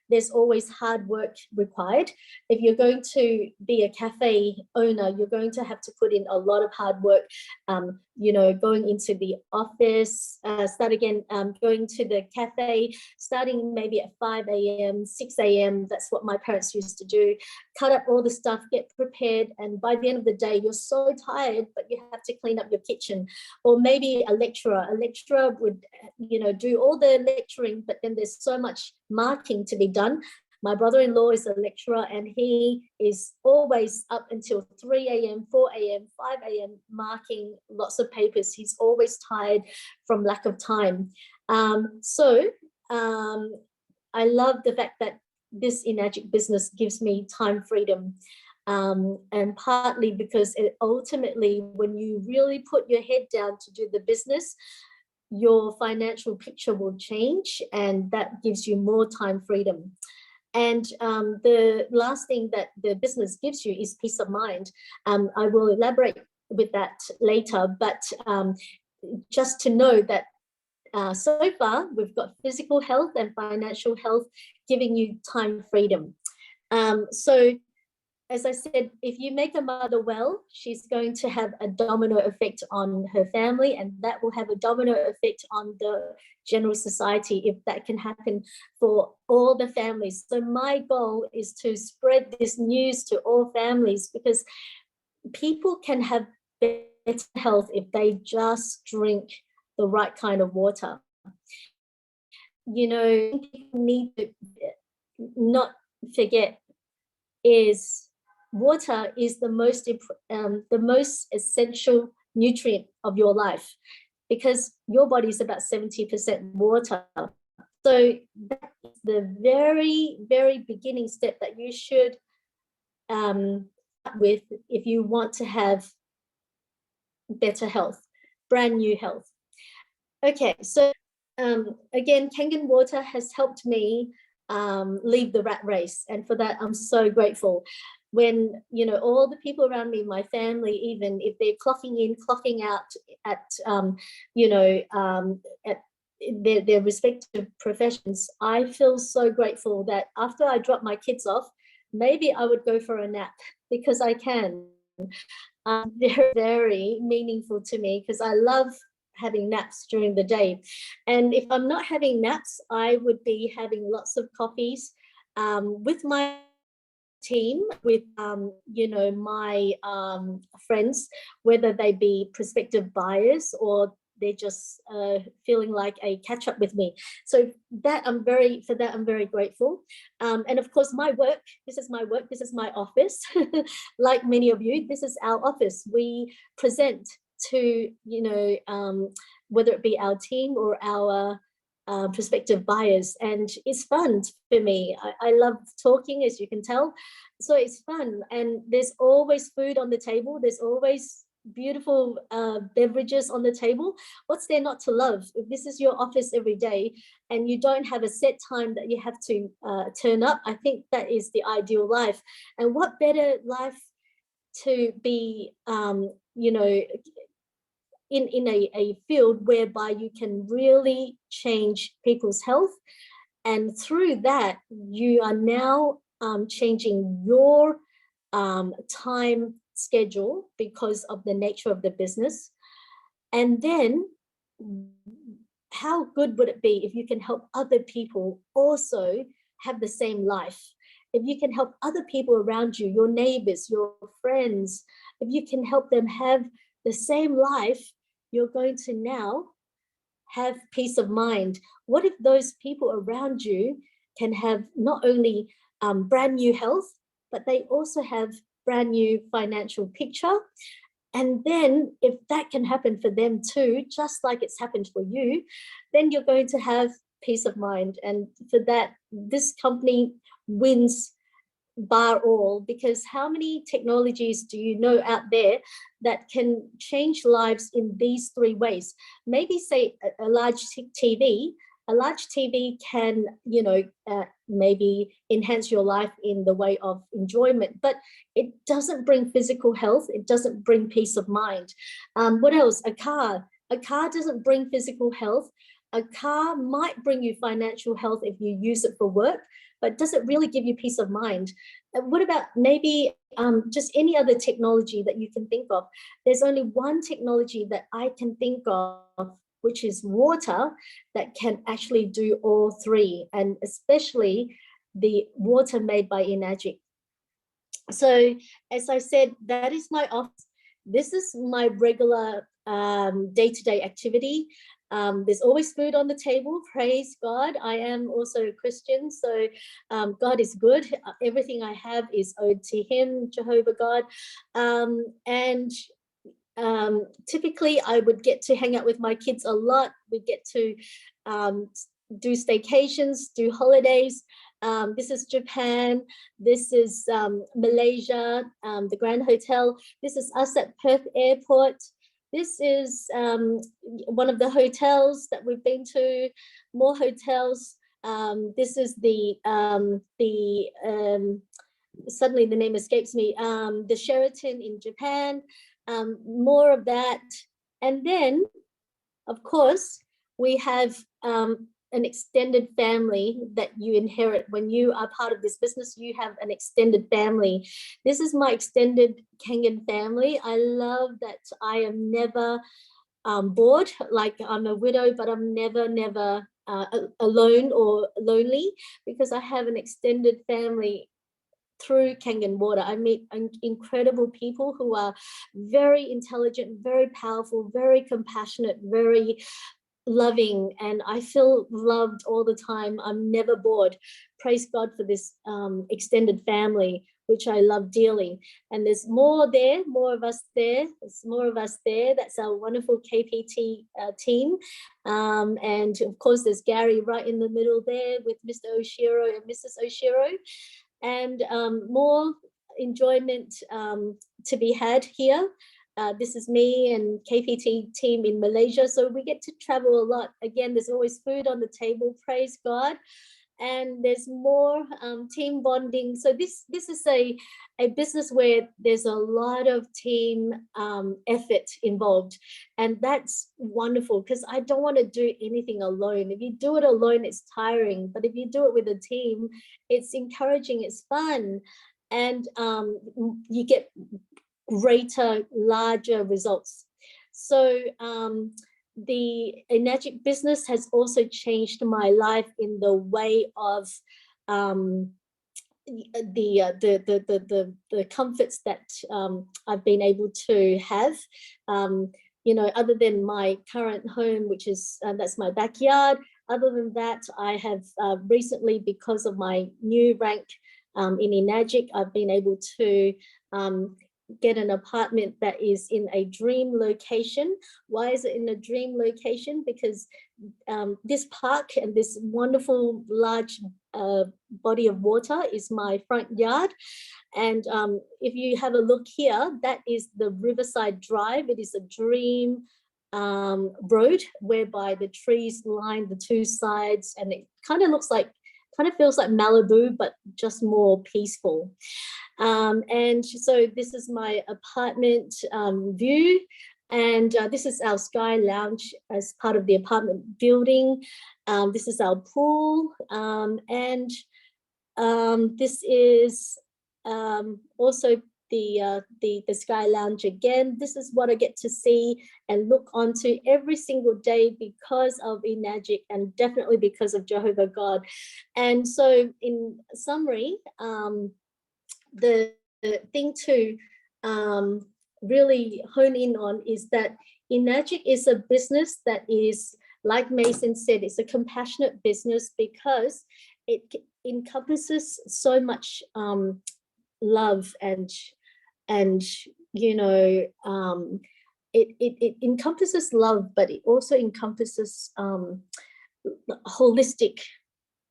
there's always hard work required. If you're going to be a cafe owner, you're going to have to put in a lot of hard work, you know, going into the office, going to the cafe, starting maybe at 5 a.m., 6 a.m. That's what my parents used to do. Cut up all the stuff, get prepared, and by the end of the day, you're so tired, but you have to clean up your kitchen. Or maybe a lecturer would, you know, do all the lecturing, but then there's so much marking to be done. My brother-in-law is a lecturer, and he is always up until 3 a.m., 4 a.m., 5 a.m. marking lots of papers. He's always tired from lack of time. I love the fact that this Enagic business gives me time freedom. And partly because it ultimately, when you really put your head down to do the business, your financial picture will change, and that gives you more time freedom. And the last thing that the business gives you is peace of mind. I will elaborate with that later, but just to know that so far we've got physical health and financial health giving you time freedom. So as I said, if you make a mother well, she's going to have a domino effect on her family, and that will have a domino effect on the general society if that can happen for all the families. So my goal is to spread this news to all families, because people can have better health if they just drink the right kind of water. You know, people need to not forget is water is the most essential nutrient of your life, because your body is about 70% water. So that is the very, very beginning step that you should start with if you want to have better health, brand new health. Okay, so again, Kangen water has helped me leave the rat race, and for that I'm so grateful. When, you know, all the people around me, my family, even if they're clocking in, clocking out at you know, at their respective professions, I feel so grateful that after I drop my kids off, maybe I would go for a nap, because I can. They're very meaningful to me, because I love having naps during the day. And if I'm not having naps, I would be having lots of coffees with my team, with you know, my friends, whether they be prospective buyers or they're just feeling like a catch up with me. So that I'm very grateful. And of course, my work, this is my work, this is my office. Like many of you, this is our office. We present to, you know, whether it be our team or our prospective buyers, and it's fun for me. I love talking, as you can tell, so it's fun, and there's always food on the table, there's always beautiful beverages on the table. What's there not to love? If this is your office every day and you don't have a set time that you have to turn up, I think that is the ideal life. And what better life to be you know, in a field whereby you can really change people's health And through that, you are now changing your time schedule because of the nature of the business. And then how good would it be if you can help other people also have the same life? If you can help other people around you, your neighbors, your friends, if you can help them have the same life, you're going to now have peace of mind. What if those people around you can have not only brand new health, but they also have brand new financial picture? And then if that can happen for them too, just like it's happened for you, then you're going to have peace of mind. And for that, this company wins bar all, because how many technologies do you know out there that can change lives in these three ways? Maybe say a large TV. A large TV can, you know, maybe enhance your life in the way of enjoyment, but it doesn't bring physical health. It doesn't bring peace of mind. What else? A car doesn't bring physical health. A car might bring you financial health if you use it for work, but does it really give you peace of mind? What about maybe just any other technology that you can think of? There's only one technology that I can think of, which is water, that can actually do all three, and especially the water made by Enagic. So as I said, that is my office. This is my regular day-to-day activity. There's always food on the table, praise God. I am also a Christian, so God is good. Everything I have is owed to him, Jehovah God. Typically I would get to hang out with my kids a lot. We get to do staycations, do holidays. This is Japan. This is Malaysia, the Grand Hotel. This is us at Perth Airport. This is one of the hotels that we've been to, more hotels. This is suddenly the name escapes me, the Sheraton in Japan, more of that. And then, of course, we have an extended family that you inherit. When you are part of this business, you have an extended family. This is my extended Kangen family. I love that I am never bored. Like, I'm a widow, but I'm never alone or lonely, because I have an extended family through Kangen water. I meet incredible people who are very intelligent, very powerful, very compassionate, very loving, and I feel loved all the time. I'm never bored. Praise God for this extended family, which I love dearly. And there's more there, more of us there. There's more of us there. That's our wonderful KPT team. And of course, there's Gary right in the middle there with Mr. Oshiro and Mrs. Oshiro. And more enjoyment to be had here. This is me and KPT team in Malaysia. So we get to travel a lot. Again, there's always food on the table, praise God. And there's more team bonding. So this is a business where there's a lot of team effort involved. And that's wonderful, because I don't want to do anything alone. If you do it alone, it's tiring. But if you do it with a team, it's encouraging, it's fun. And you get greater, larger results. So the Enagic business has also changed my life in the way of the comforts that I've been able to have. You know, other than my current home, which is that's my backyard. Other than that, I have recently, because of my new rank in Enagic, I've been able to get an apartment that is in a dream location. Why is it in a dream location? Because this park and this wonderful large body of water is my front yard. And if you have a look here, that is the Riverside Drive. It is a dream road whereby the trees line the two sides, and it kind of looks like, kind of feels like Malibu, but just more peaceful. And so this is my apartment view. And this is our Sky Lounge as part of the apartment building. This is our pool. And this is also the Sky Lounge again. This is what I get to see and look onto every single day because of Enagic and definitely because of Jehovah God. And so in summary, the thing to really hone in on is that Enagic is a business that is, like Mason said, it's a compassionate business because it encompasses so much love and you know, it encompasses love, but it also encompasses holistic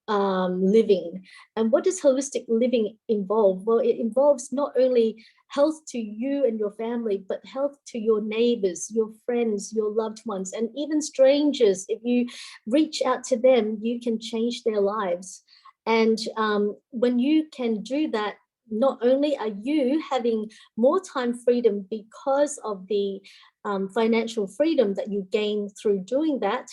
living. And what does holistic living involve? Well, it involves not only health to you and your family, but health to your neighbors, your friends, your loved ones, and even strangers. If you reach out to them, you can change their lives. And when you can do that, not only are you having more time freedom because of the financial freedom that you gain through doing that,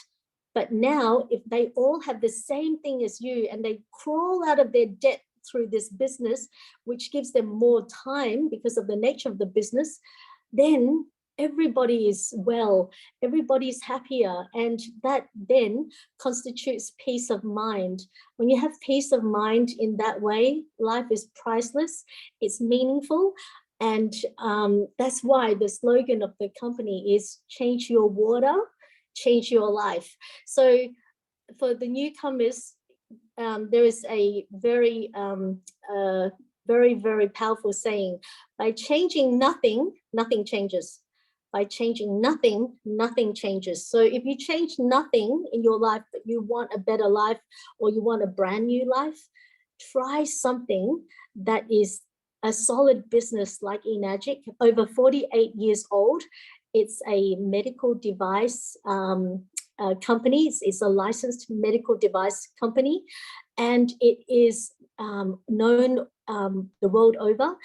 but now if they all have the same thing as you and they crawl out of their debt through this business, which gives them more time because of the nature of the business, then everybody is well, everybody's happier, and that then constitutes peace of mind. When you have peace of mind in that way, life is priceless, it's meaningful, and that's why the slogan of the company is change your water, change your life. So for the newcomers, there is a very, very powerful saying: by changing nothing, nothing changes. By changing nothing, nothing changes. So if you change nothing in your life, but you want a better life or you want a brand new life, try something that is a solid business like Enagic, over 48 years old. It's a medical device company. It's a licensed medical device company, and it is known the world over.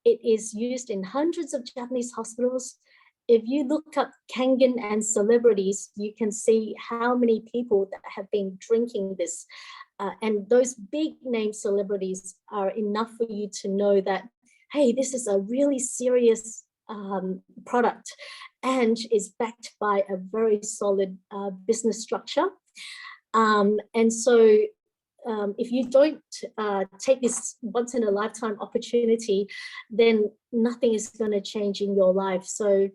It is used in hundreds of Japanese hospitals. If you look up Kangen and celebrities, you can see how many people that have been drinking this. And those big name celebrities are enough for you to know that, hey, this is a really serious product and is backed by a very solid business structure. And so if you don't take this once in a lifetime opportunity, then nothing is going to change in your life. So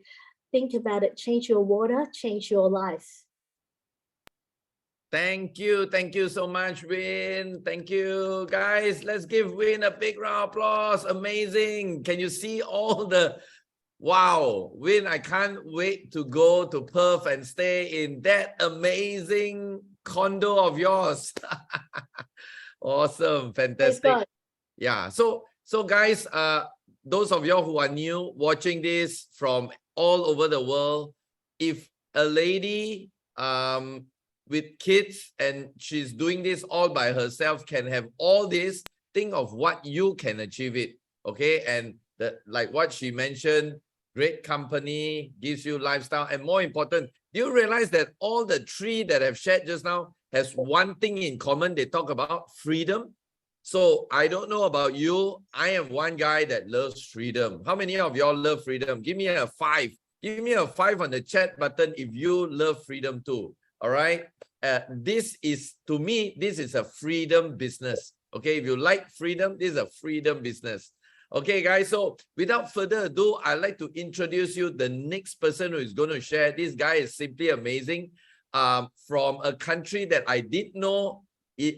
think about it, change your water, change your life. Thank you so much, Win. Thank you, guys. Let's give Win a big round of applause. Amazing. Can you see all the, wow, Win, I can't wait to go to Perth and stay in that amazing condo of yours. Awesome, fantastic. Yeah, so guys, those of y'all who are new watching this from all over the world, if a lady with kids and she's doing this all by herself can have all this, think of what you can achieve it. Okay, and like what she mentioned, great company gives you lifestyle, and more important, do you realize that all the three that I've shared just now has one thing in common? They talk about freedom. So I don't know about you, I am one guy that loves freedom. How many of y'all love freedom? Give me a 5. Give me a 5 on the chat button if you love freedom too. All right, this is, to me, this is a freedom business. Okay, if you like freedom, this is a freedom business. Okay, guys, so without further ado, I'd like to introduce you the next person who is going to share. This guy is simply amazing. From a country that I did know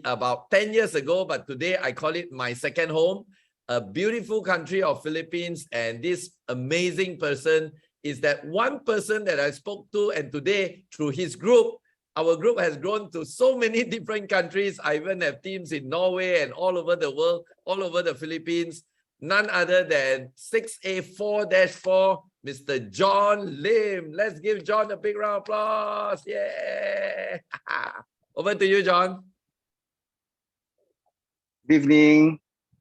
about 10 years ago, but today I call it my second home, a beautiful country of Philippines. And this amazing person is that one person that I spoke to, and today through his group, our group has grown to so many different countries. I even have teams in Norway and all over the world, all over the Philippines. None other than 6A4-4, Mr. John Lim. Let's give John a big round of applause. Yeah. Over to you, John. Good evening.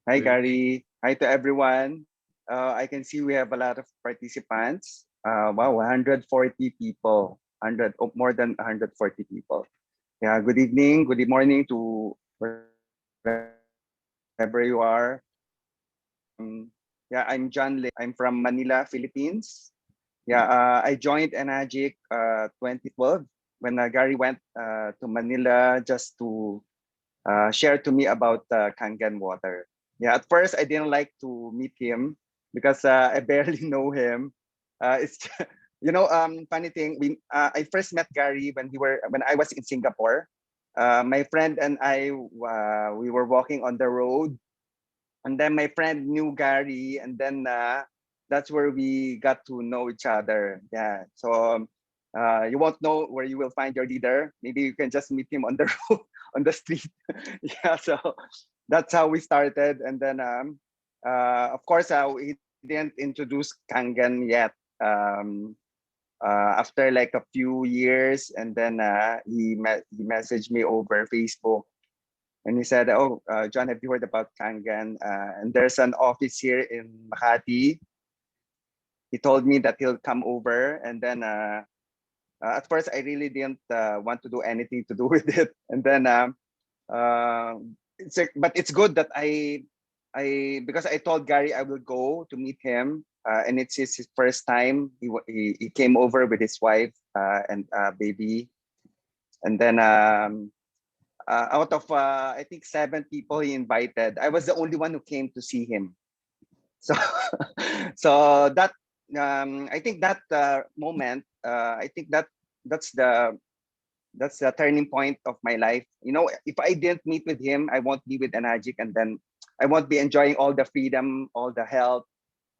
Hi, Gary. Hi to everyone. I can see we have a lot of participants. Wow, 140 people, more than 140 people. Yeah, good evening, good morning to wherever you are. Yeah, I'm John Lee. I'm from Manila, Philippines. Yeah, I joined Enagic 2012 when Gary went to Manila just to share to me about Kangen water. Yeah, at first I didn't like to meet him because I barely know him. It's funny thing. I first met Gary when I was in Singapore. My friend and I we were walking on the road, and then my friend knew Gary, and then that's where we got to know each other. Yeah, so you won't know where you will find your leader. Maybe you can just meet him on the road, on the street. Yeah, so that's how we started, and then of course he didn't introduce Kangen yet. After like a few years, and then he messaged me over Facebook. And he said, "Oh, John, have you heard about Kangen? And there's an office here in Makati." He told me that he'll come over, and then at first I really didn't want to do anything to do with it. And then but it's good that because I told Gary I will go to meet him, and it's his first time. He came over with his wife and baby, and then. Out of I think 7 people he invited, I was the only one who came to see him. So, so that I think that moment, I think that's the turning point of my life. You know, if I didn't meet with him, I won't be with Enagic, and then I won't be enjoying all the freedom, all the health,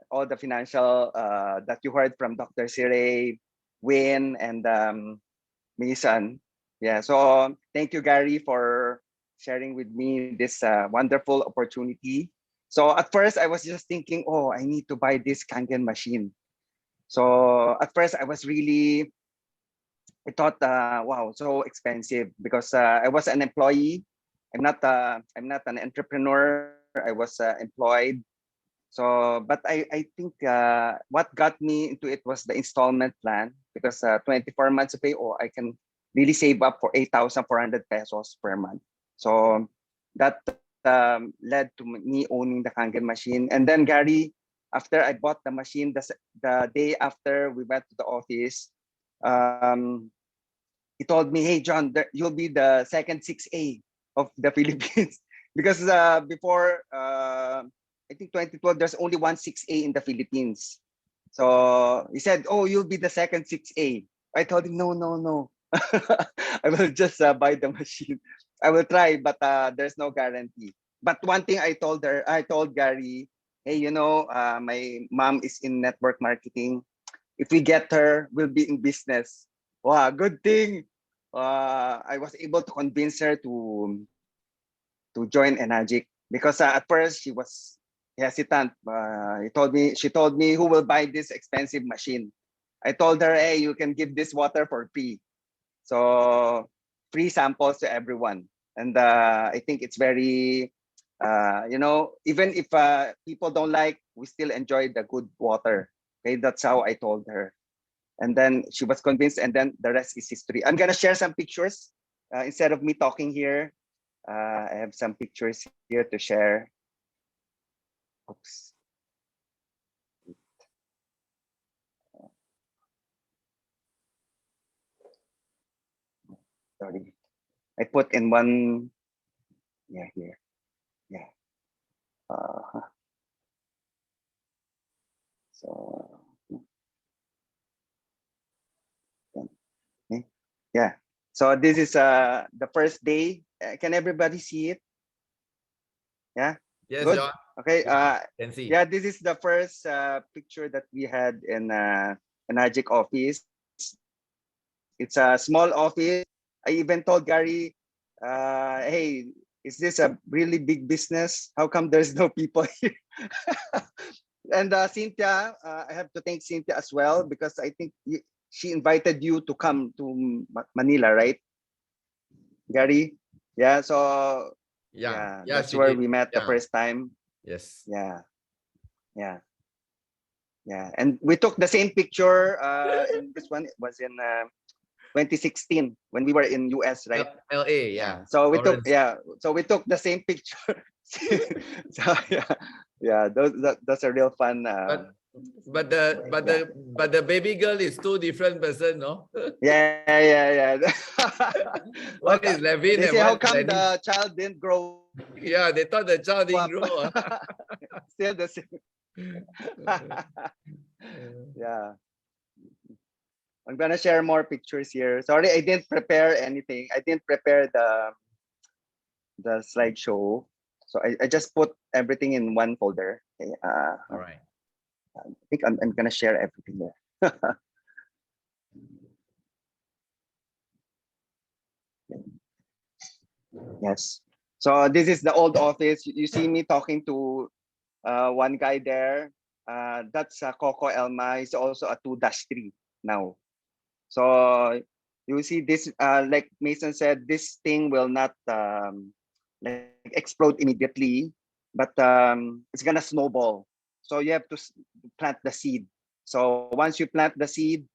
all the financial that you heard from Dr. Sirey, Win, and Mason. Yeah, so thank you, Gary, for sharing with me this wonderful opportunity. So at first, I was just thinking, oh, I need to buy this Kangen machine. So at first, I thought, wow, so expensive, because I was an employee. I'm not an entrepreneur. I was employed. So, but I think what got me into it was the installment plan, because 24 months to pay, or I can really save up for 8,400 pesos per month. So that led to me owning the Kangen machine. And then Gary, after I bought the machine, the day after we went to the office, he told me, "Hey, John, you'll be the second 6A of the Philippines." Because before, I think 2012, there's only one 6A in the Philippines. So he said, "Oh, you'll be the second 6A." I told him, "No, no, no. I will just buy the machine. I will try, but there's no guarantee." But one thing I told Gary, "Hey, my mom is in network marketing. If we get her, we'll be in business." Wow, good thing. I was able to convince her to join Enagic, because at first she was hesitant. She told me, "Who will buy this expensive machine?" I told her, "Hey, you can give this water for free." So free samples to everyone. And I think it's very, even if people don't like, we still enjoy the good water. Okay, that's how I told her. And then she was convinced, and then the rest is history. I'm gonna share some pictures instead of me talking here. I have some pictures here to share. Oops. Sorry, I put in one. Yeah, here. Yeah. So. Okay. Yeah. So this is the first day. Can everybody see it? Yeah. Yes, Good. John. Okay. Can see. Yeah, this is the first picture that we had in an Enagic office. It's a small office. I even told Gary, "Hey, is this a really big business? How come there's no people here?" And Cynthia, I have to thank Cynthia as well, because I think she invited you to come to Manila, right, Gary? Yeah. So Yeah, that's she where did. we met the Yeah. first time. Yes. Yeah. Yeah. Yeah, and we took the same picture. In this one was in 2016 when we were in US, right? LA, yeah. So we took Lawrence. so we took the same picture. So yeah, those are real fun. But the baby girl is two different person, no? Yeah. One is Levin They and say how one is come Lenny. the child didn't grow Yeah, they thought the child didn't up? grow. Still the same. Yeah. I'm gonna share more pictures here. Sorry, I didn't prepare anything. I didn't prepare the slideshow. So I just put everything in one folder. Okay, All right. I think I'm gonna share everything there. Yes. So this is the old office. You see me talking to one guy there. That's Coco Elma. He's also a 2-3 now. So you see this, like Mason said, this thing will not like explode immediately, but it's gonna snowball. So you have to plant the seed. So once you plant the seed,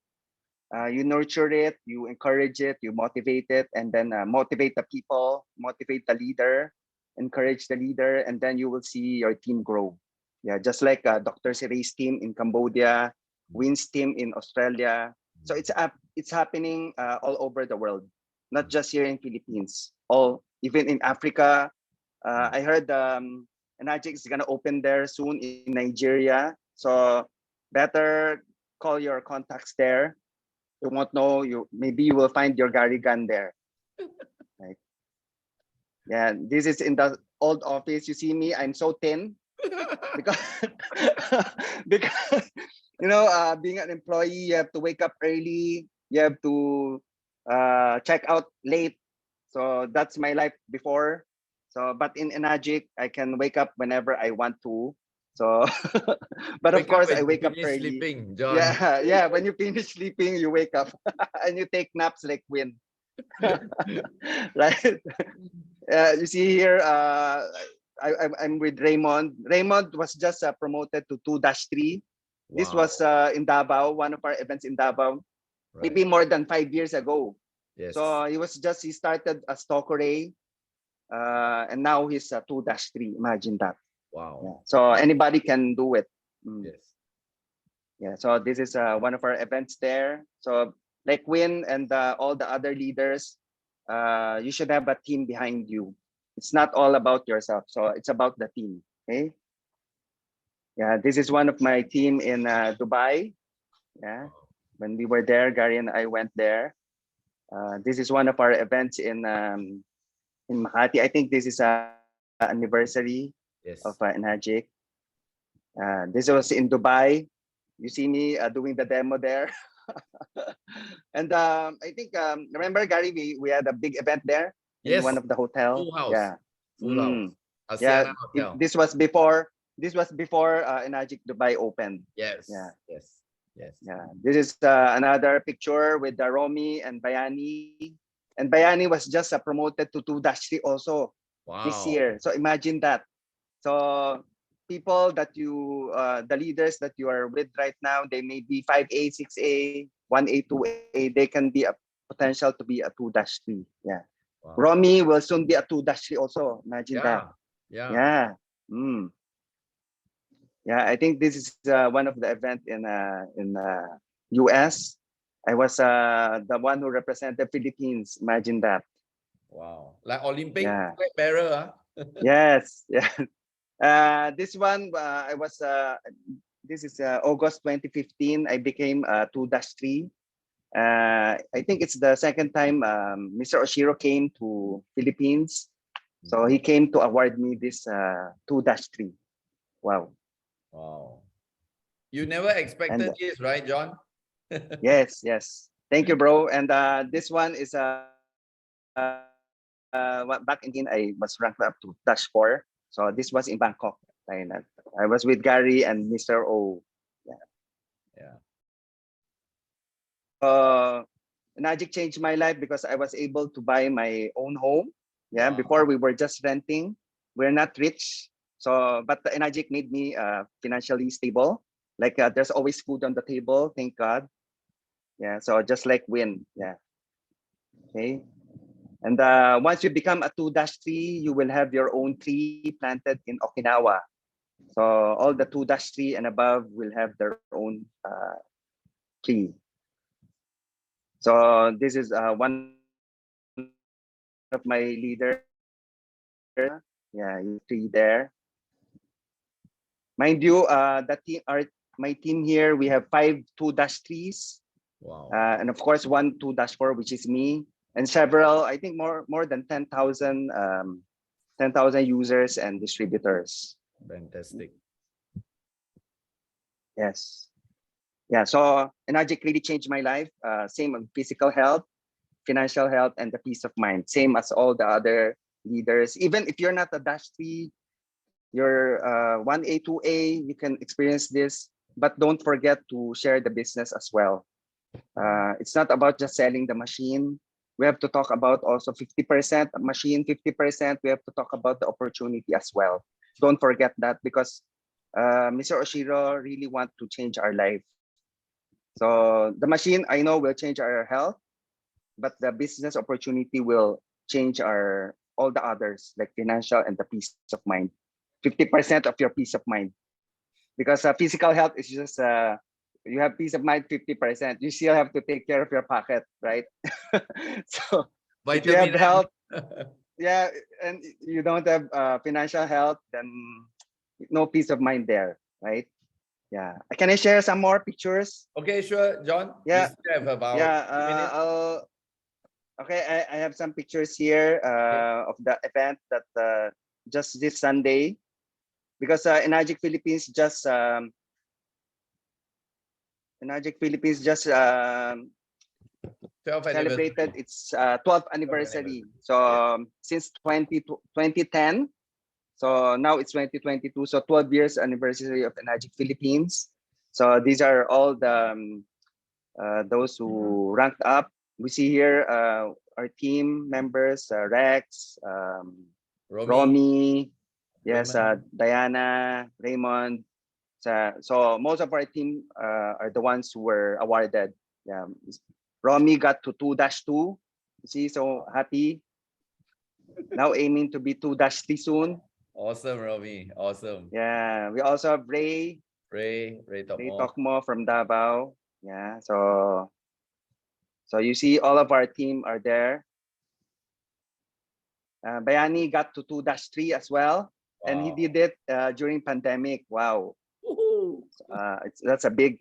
you nurture it, you encourage it, you motivate it, and then motivate the people, motivate the leader, encourage the leader, and then you will see your team grow. Yeah, just like Dr. Siray's team in Cambodia, Win's team in Australia. So it's happening all over the world, not just here in Philippines. All even in Africa. I heard Enagic is gonna open there soon in Nigeria. So better call your contacts there. You won't know, maybe you will find your Gary Gan there. Right. Yeah, this is in the old office. You see me, I'm so thin because because being an employee, you have to wake up early, you have to check out late. So that's my life before. So but in Enagic, I can wake up whenever I want to. So but of Wake up course when I you wake up finish early. sleeping, John. Yeah. When you finish sleeping, you wake up and you take naps like Win. Right? You see here, I'm with Raymond. Raymond was just promoted to 2-3. This Wow. was in Davao, one of our events in Davao, Right. maybe more than 5 years ago. Yes. So he started as Tokorei, and now he's a 2-3. Imagine that. Wow. Yeah. So anybody can do it. Yes. Yeah, so this is one of our events there. So like Win and all the other leaders, you should have a team behind you. It's not all about yourself. So it's about the team. Okay. Yeah, this is one of my team in Dubai. Yeah, when we were there, Gary and I went there. This is one of our events in Makati. I think this is a anniversary Yes. of Enagic. This was in Dubai. You see me doing the demo there. And I think, remember, Gary, we had a big event there in Yes. one of the hotel. Full house. Yeah. Full house. Yeah. Asiana Hotel. This was before Enagic Dubai opened. Yes. Yeah. Yes. Yes. Yeah. This is another picture with Romy and Bayani. And Bayani was just promoted to 2-3 also this Wow. year. So imagine that. So people that you, the leaders that you are with right now, they may be 5A, 6A, 1A, 2A. They can be a potential to be a 2-3. Yeah. Wow. Romy will soon be a 2-3 also. Imagine that. Yeah. Yeah. Yeah, I think this is one of the event in US. I was the one who represented Philippines. Imagine that. Wow. Like Olympic Yeah. flag bearer. Yes. Yeah. This one I was. This is August 2015. I became 2-3. I think it's the second time Mr. Oshiro came to Philippines. So he came to award me this 2-3. Wow. Wow. You never expected this, right, John? Yes. Thank you, bro. And this one is back in I was ranked up to -4. So this was in Bangkok, Thailand. I was with Gary and Mr. O. Yeah. Enagic changed my life because I was able to buy my own home. Yeah. Wow. Before we were just renting. We're not rich. So, but the Enagic made me financially stable. Like there's always food on the table, thank God. Yeah, so just like Win, yeah. Okay. And once you become a 2-3, you will have your own tree planted in Okinawa. So all the 2-3 and above will have their own tree. So this is one of my leaders. Yeah, you see there. Mind you, my team here, we have 5 2-3s. Wow. And of course, 1 2-4, which is me, and several, I think more than 10,000 users and distributors. Fantastic. Yes. Yeah, so Enagic really changed my life. Same on physical health, financial health, and the peace of mind. Same as all the other leaders. Even if you're not a -3, you're 1A, 2A, you can experience this. But don't forget to share the business as well. It's not about just selling the machine. We have to talk about also 50% machine, 50%. We have to talk about the opportunity as well. Don't forget that, because Mr. Oshiro really want to change our life. So the machine, I know, will change our health, but the business opportunity will change all the others, like financial and the peace of mind. 50% of your peace of mind, because physical health is just you have peace of mind 50%. You still have to take care of your pocket, right? So if you have Vitamin M. health, yeah, and you don't have financial health, then no peace of mind there, right? Yeah. Can I share some more pictures? Okay, sure, John. Yeah. We still have about Yeah. 2 minutes. Okay, I have some pictures here of the event that just this Sunday, because Enagic Philippines just celebrated its 12th anniversary. So since 2010, so now it's 2022. So 12 years anniversary of Enagic Philippines. So these are all the those who ranked up. We see here our team members, Rex, Romy, yes, Diana, Raymond. So most of our team are the ones who were awarded. Yeah. Romy got to 2-2. You see, so happy. Now aiming to be 2-3 soon. Awesome, Romy. Awesome. Yeah. We also have Ray Tokmo from Davao. Yeah. So you see all of our team are there. Bayani got to 2-3 as well. Wow. And he did it during pandemic. Wow. That's a big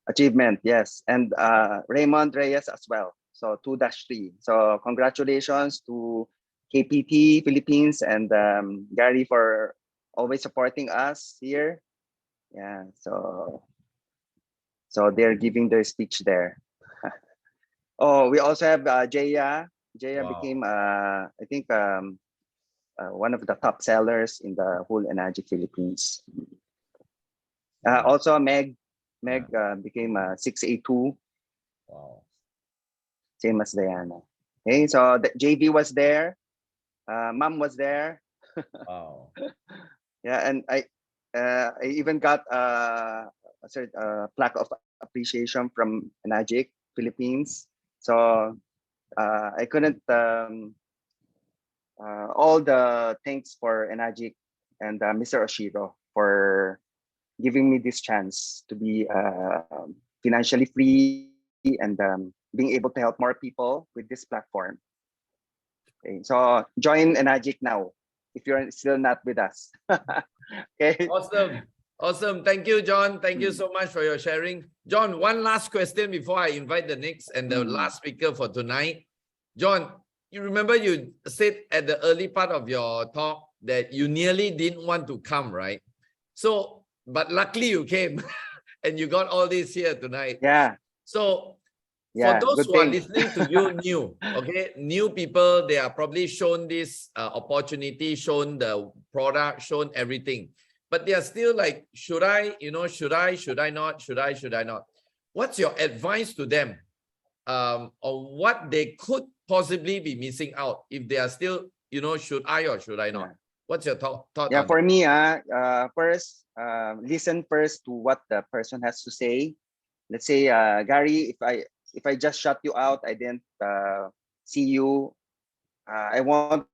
achievement, yes. And Raymond Reyes as well. So 2-3. So congratulations to KPT Philippines and Gary for always supporting us here. Yeah. So they're giving their speech there. Oh, we also have Jaya. Jaya became I think one of the top sellers in the whole Enagic Philippines. Also Meg became 6A2. Wow. Same as Diana. Okay, so the JV was there. Mom was there. Wow. Yeah, and I even got a plaque of appreciation from Enagic Philippines. So I couldn't all the thanks for Enagic and Mr. Oshiro for giving me this chance to be financially free and being able to help more people with this platform. Okay, so join Enagic now if you're still not with us. Okay. Awesome. Thank you, John. Thank you so much for your sharing. John, one last question before I invite the next and the last speaker for tonight. John, you remember you said at the early part of your talk that you nearly didn't want to come, right? So, but luckily you came and you got all this here tonight. Yeah. So yeah, for those who are listening to you new people, they are probably shown this opportunity, shown the product, shown everything. But they are still like, should I not? What's your advice to them on what they could possibly be missing out if they are still, should I or should I not? What's your thought Yeah, on for me, first, listen first to what the person has to say. Let's say, Gary, if I just shut you out, I didn't see you. I want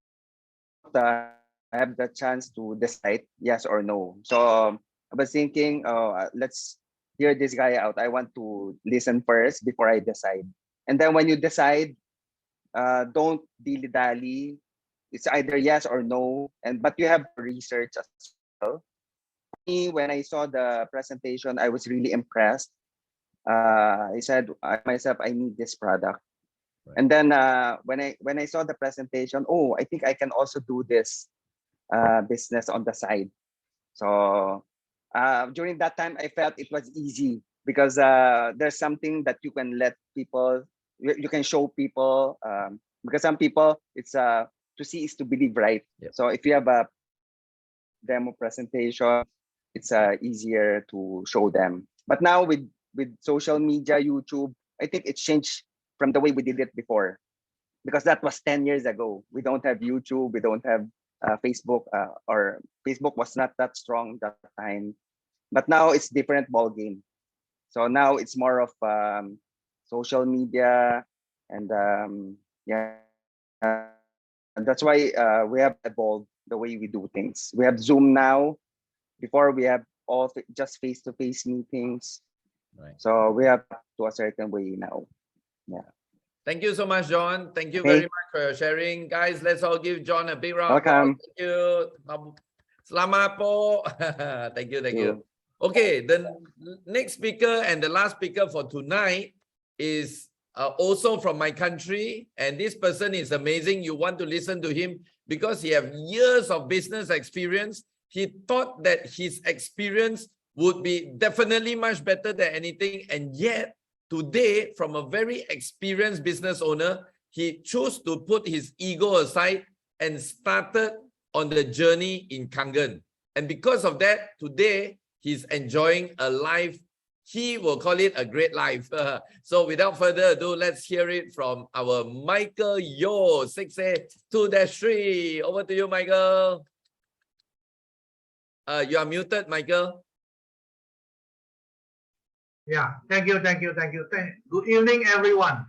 have the chance to decide yes or no. So I was thinking, let's hear this guy out. I want to listen first before I decide. And then when you decide, don't dilly-dally. It's either yes or no, but you have to research as well. Me, when I saw the presentation, I was really impressed. I said myself, I need this product. Right. And then when I saw the presentation, oh, I think I can also do this business on the side. So during that time, I felt it was easy because there's something that you can let people, you can show people, because some people, it's to see is to believe, right? Yep. So if you have a demo presentation, it's easier to show them. But now with social media, YouTube, I think it's changed from the way we did it before, because that was 10 years ago. We don't have YouTube, we don't have Facebook, or Facebook was not that strong that time. But now it's different ball game. So now it's more of social media, and yeah, that's why we have evolved the way we do things. We have Zoom now. Before we have all just face-to-face meetings. Right. So we have to a certain way now. Yeah. Thank you so much, John. Thank you Okay. very much for your sharing. Guys, let's all give John a big round of Welcome. applause. Thank you. Selamat po. Thank you. Okay, the next speaker and the last speaker for tonight is also from my country. And this person is amazing. You want to listen to him because he has years of business experience. He thought that his experience would be definitely much better than anything. And yet, today, from a very experienced business owner, he chose to put his ego aside and started on the journey in Kangen. And because of that, today, he's enjoying a life. He will call it a great life. So without further ado, let's hear it from our Michael Yeoh, 6A2-3. Over to you, Michael. You are muted, Michael. Yeah, thank you. Good evening, everyone.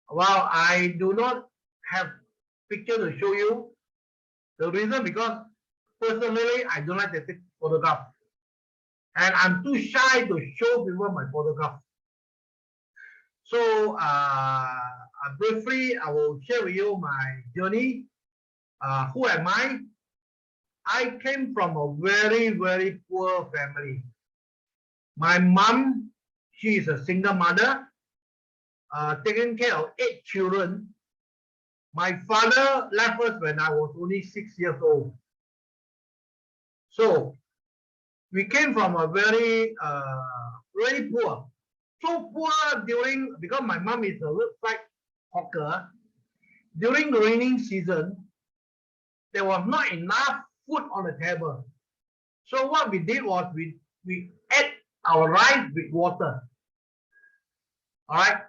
Well, I do not have picture to show you. The reason because personally, I don't like to take photograph. And I'm too shy to show people my photograph. So briefly, I will share with you my journey. Who am I? I came from a very, very poor family. My mom, she is a single mother, taking care of 8 children. My father left us when I was only 6 years old. So we came from a very, very poor. So poor because my mom is a roadside hawker. During the raining season, there was not enough food on the table. So what we did was we ate our rice with water. All right.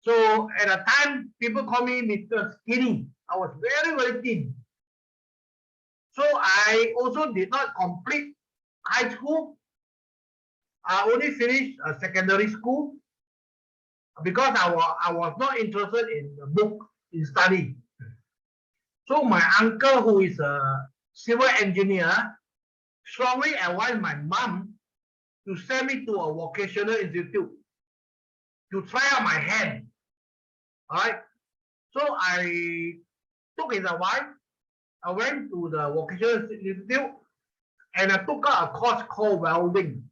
So at a time, people call me Mr. Skinny. I was very, very thin. So I also did not complete high school. I only finished secondary school because I was not interested in the book, in study. So my uncle, who is a civil engineer, strongly advised my mom to send me to a vocational institute to try out my hand. All right. So I took his advice. I went to the vocational institute and I took out a course called welding.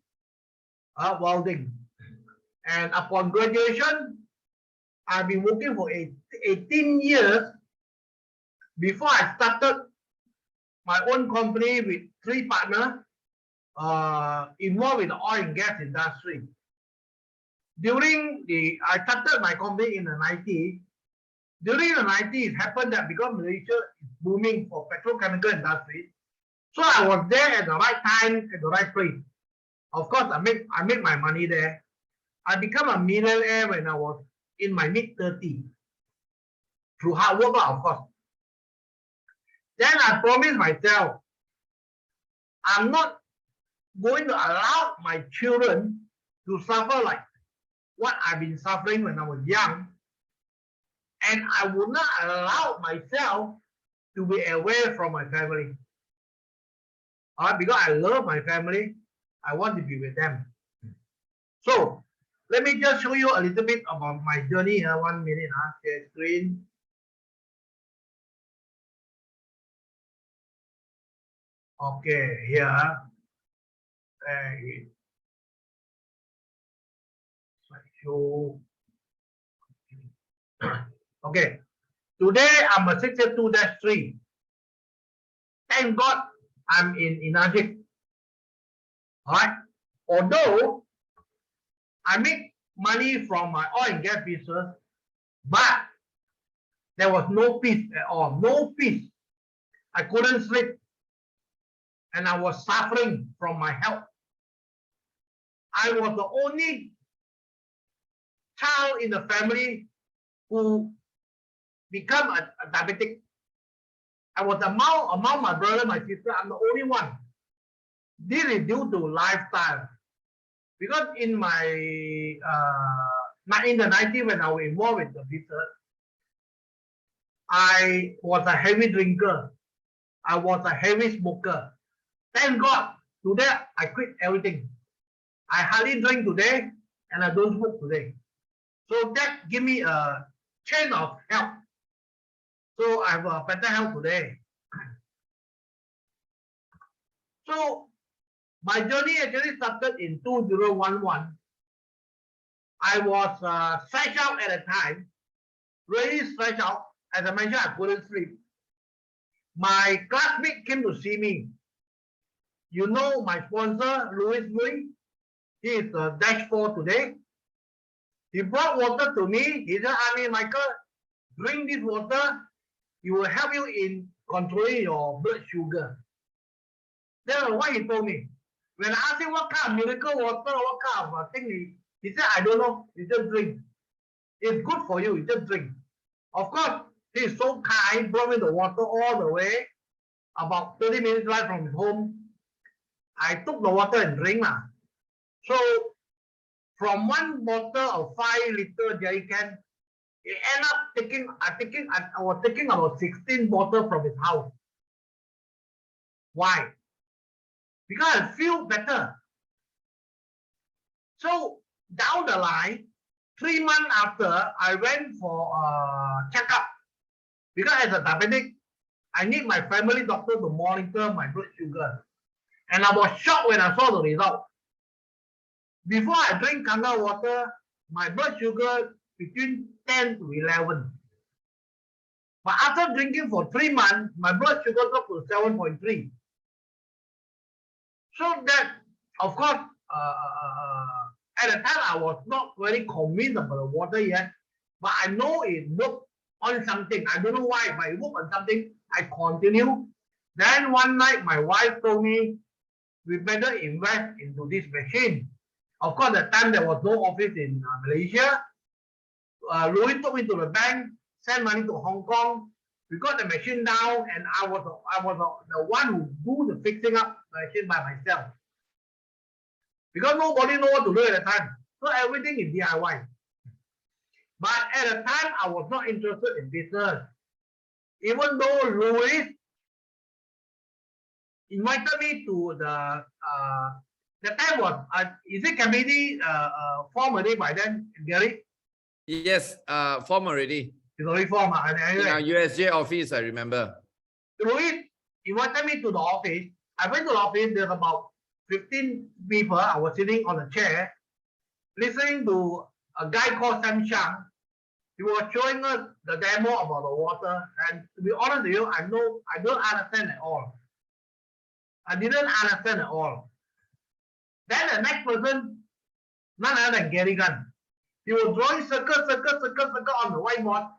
And upon graduation, I've been working for 18 years before I started my own company with 3 partners involved in the oil and gas industry. I started my company in the 90s. During the 90s, it happened that because Malaysia is booming for petrochemical industry, so I was there at the right time, at the right place. Of course, I made my money there. I became a millionaire when I was in my mid-30s through hard work, of course. Then I promised myself, I'm not going to allow my children to suffer like what I've been suffering when I was young. And I would not allow myself to be away from my family. All right, because I love my family, I want to be with them. So let me just show you a little bit about my journey here. 1 minute, share screen. Okay, here. Show. Okay, today I'm a 62-3. Thank God I'm in Najib. All right. Although I make money from my oil and gas business, but there was no peace at all. No peace. I couldn't sleep. And I was suffering from my health. I was the only child in the family who become a diabetic. I was among my brother, my sister, I'm the only one. This is due to lifestyle. Because in my in the 90s when I was involved with the business, I was a heavy drinker. I was a heavy smoker. Thank God, today I quit everything. I hardly drink today and I don't smoke today. So that give me a change of health. So I have a better health today. So my journey actually started in 2011. I was stretched out at a time, really stretched out. As I mentioned, I couldn't sleep. My classmate came to see me. You know my sponsor, Louis Louis. He is the dashboard today. He brought water to me. He said, Michael, drink this water. It will help you in controlling your blood sugar. That's what he told me. When I asked him what kind of miracle water, what kind of thing, he said, I don't know. You just drink. It's good for you. You just drink. Of course, he is so kind, brought me the water all the way, about 30 minutes drive from his home. I took the water and drank. So from one bottle of 5-liter jerry can, it ended up I was taking about 16 bottles from his house. Why? Because I feel better. So down the line, 3 months after, I went for a checkup. Because as a diabetic, I need my family doctor to monitor my blood sugar. And I was shocked when I saw the result. Before I drink Kangen water, my blood sugar between 10 to 11. But after drinking for 3 months, my blood sugar dropped to 7.3. So that, of course, at the time I was not very convinced about the water yet, but I know it worked on something. I don't know why, but it worked on something. I continue. Then one night, my wife told me, we better invest into this machine. Of course, at the time there was no office in Malaysia. Louis took me to the bank, sent money to Hong Kong. We got the machine down, and I was the one who do the fixing up the machine by myself. Because nobody know what to do at the time. So everything is DIY. But at the time, I was not interested in business. Even though Louis invited me to the time was, is it KPT formed already by then, Gary? Yes, formed already. It's already formed. In our USJ office, I remember. Louis invited me to the office. I went to the office, there's about 15 people. I was sitting on a chair, listening to a guy called Sam Shang. He was showing us the demo about the water. And to be honest with you, I don't understand at all. I didn't understand at all. Then the next person, none other than Gary Gan. He was drawing circle on the whiteboard.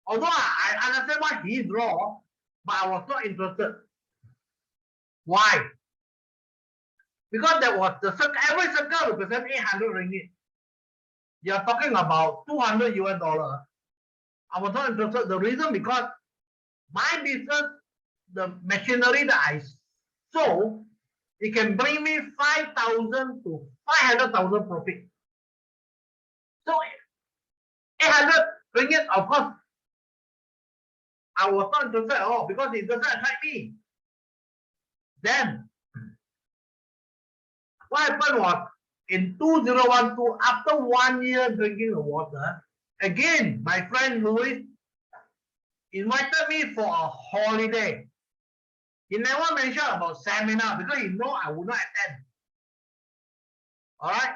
Although I understand what he draw, but I was not interested. Why? Because there was the circle, every circle represents 800 ringgit. You're talking about $200 US. I was not interested. The reason because my business the machinery that I sold, it can bring me 5,000 to 500,000 profit. So 800 ringgit, of course, I was not interested at all because it doesn't attract me. Then, what happened was in 2012, after 1 year drinking the water, again, my friend Louis invited me for a holiday. He never mentioned about seminar because he know I would not attend. All right.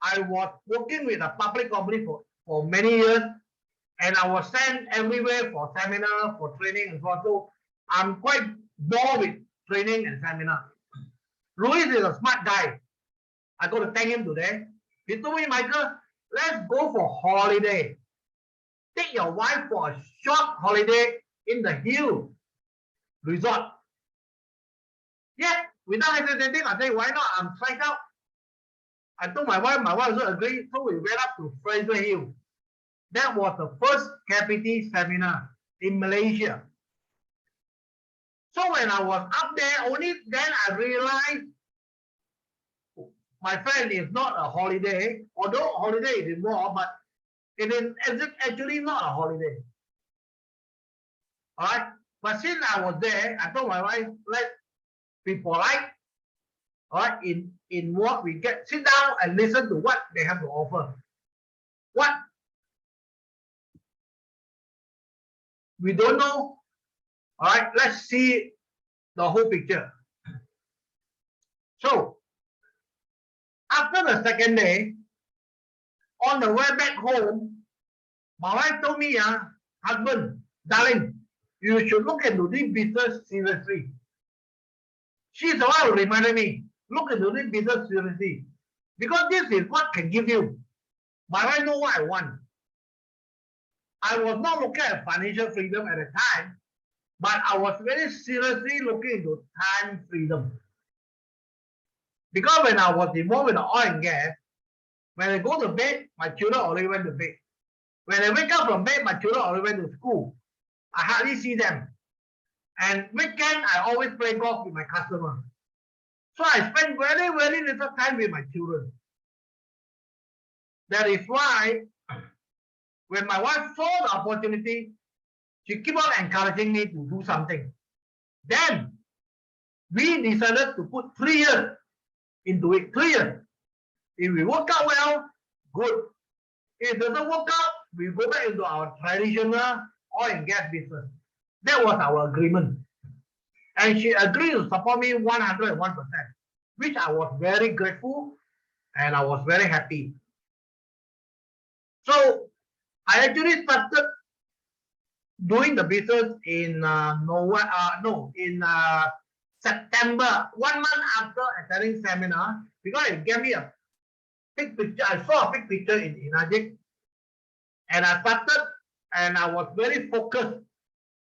I was working with a public company for many years, and I was sent everywhere for seminar, for training, and so on. So I'm quite bored with training and seminar. Louis is a smart guy. I got to thank him today. He told me, Michael, let's go for holiday. Take your wife for a short holiday in the hill resort. Yeah, without hesitating, I say, why not? I'm straight out. I told my wife also agreed, so we went up to Fraser Hill. That was the first KPT seminar in Malaysia. So when I was up there, only then I realized my friend is not a holiday, although holiday is involved, but it is actually not a holiday. All right. But since I was there, I told my wife, let's be polite. All right. In what we get, sit down and listen to what they have to offer. What we don't know. All right. Let's see the whole picture. So after the second day, on the way back home, my wife told me, husband, darling, you should look into this business seriously. She's the one who reminded me, look into this business seriously. Because this is what can give you. My wife knows what I want. I was not looking at financial freedom at the time, but I was very seriously looking into time freedom. Because when I was involved in the oil and gas, when I go to bed, my children already went to bed. When I wake up from bed, my children already went to school. I hardly see them. And weekend, I always play golf with my customer. So I spend very, very little time with my children. That is why when my wife saw the opportunity, she kept on encouraging me to do something. Then we decided to put 3 years into it. 3 years. If we work out well, good. If it doesn't work out, we go back into our traditional oil and gas business. That was our agreement. And she agreed to support me 101%, which I was very grateful and I was very happy. So I actually started doing the business in September, 1 month after attending seminar, because it gave me a big picture. I saw a big picture in Ajik, and I started, and I was very focused.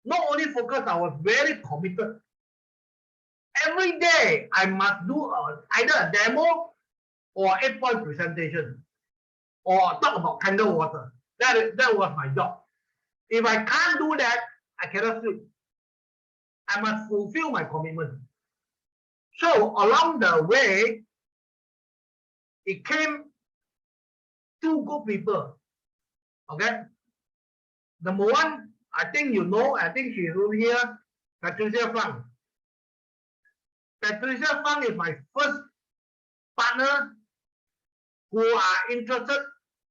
Not only focused, I was very committed. Every day I must do either a demo or 8-point presentation, or talk about candle water. That was my job. If I can't do that, I cannot sleep. I must fulfill my commitment. So along the way, it came 2 good people. Okay. Number 1, I think you know, I think she's over here, Patricia Fang. Patricia Fang is my first partner who are interested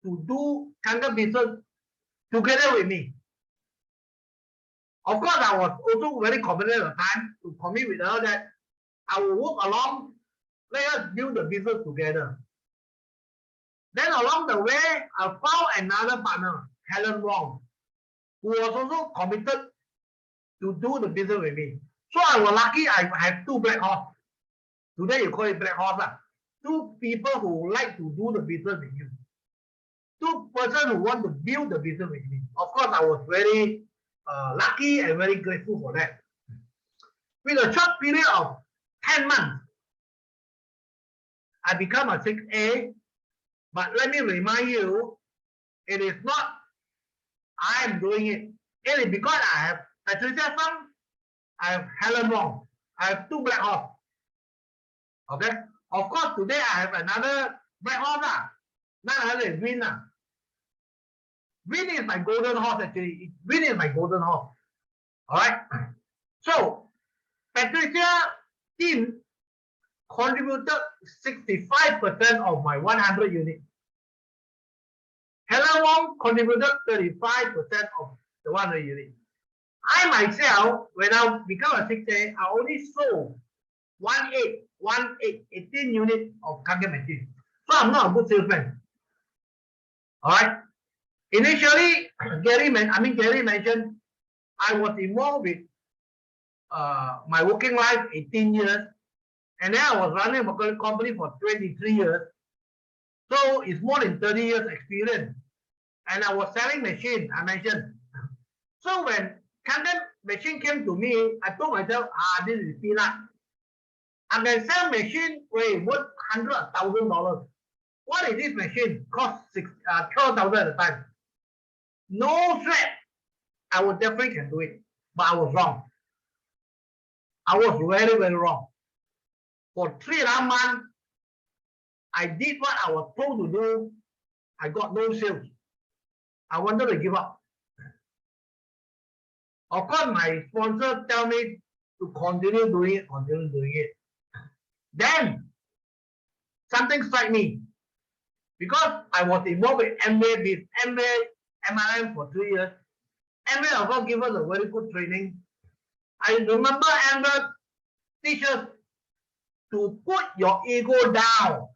to do Kangen business together with me. Of course, I was also very confident at the time to commit with her that I will work along, let us build the business together. Then along the way, I found another partner, Helen Wong, who was also committed to do the business with me. So I was lucky I have 2 black horse. Today you call it black horse. 2 people who like to do the business with you. 2 persons who want to build the business with me. Of course, I was very lucky and very grateful for that. With a short period of 10 months, I become a 6A. But let me remind you, it is not I am doing it. It is because I have Patricia Fang I have Helen Wong. I have 2 black horse. Okay. Of course, today I have another black horse. None other is Win. Win is my golden horse actually. Win is my golden horse. All right. So Patricia team contributed 65% of my 100 units. Helen Wong contributed 35% of the 100 units. I myself, when I become a 6A, I only sold 18 units of Kangen machine. So I'm not a good salesman. All right. Initially, Gary mentioned I was involved with my working life 18 years, and then I was running a company for 23 years. So it's more than 30 years experience. And I was selling machine, I mentioned. So when Kangen machine came to me, I told myself, this is peanut. I can sell machine worth $100,000. What is this machine? Cost 12,000 at the time. No threat. I would definitely can do it, but I was wrong. I was very, very wrong. For 3.5 months, I did what I was told to do. I got no sales. I wanted to give up. Of course, my sponsor tell me to continue doing it. Then something struck me because I was involved with MLM for 3 years. MLM also give us a very good training. I remember MLM teaches to put your ego down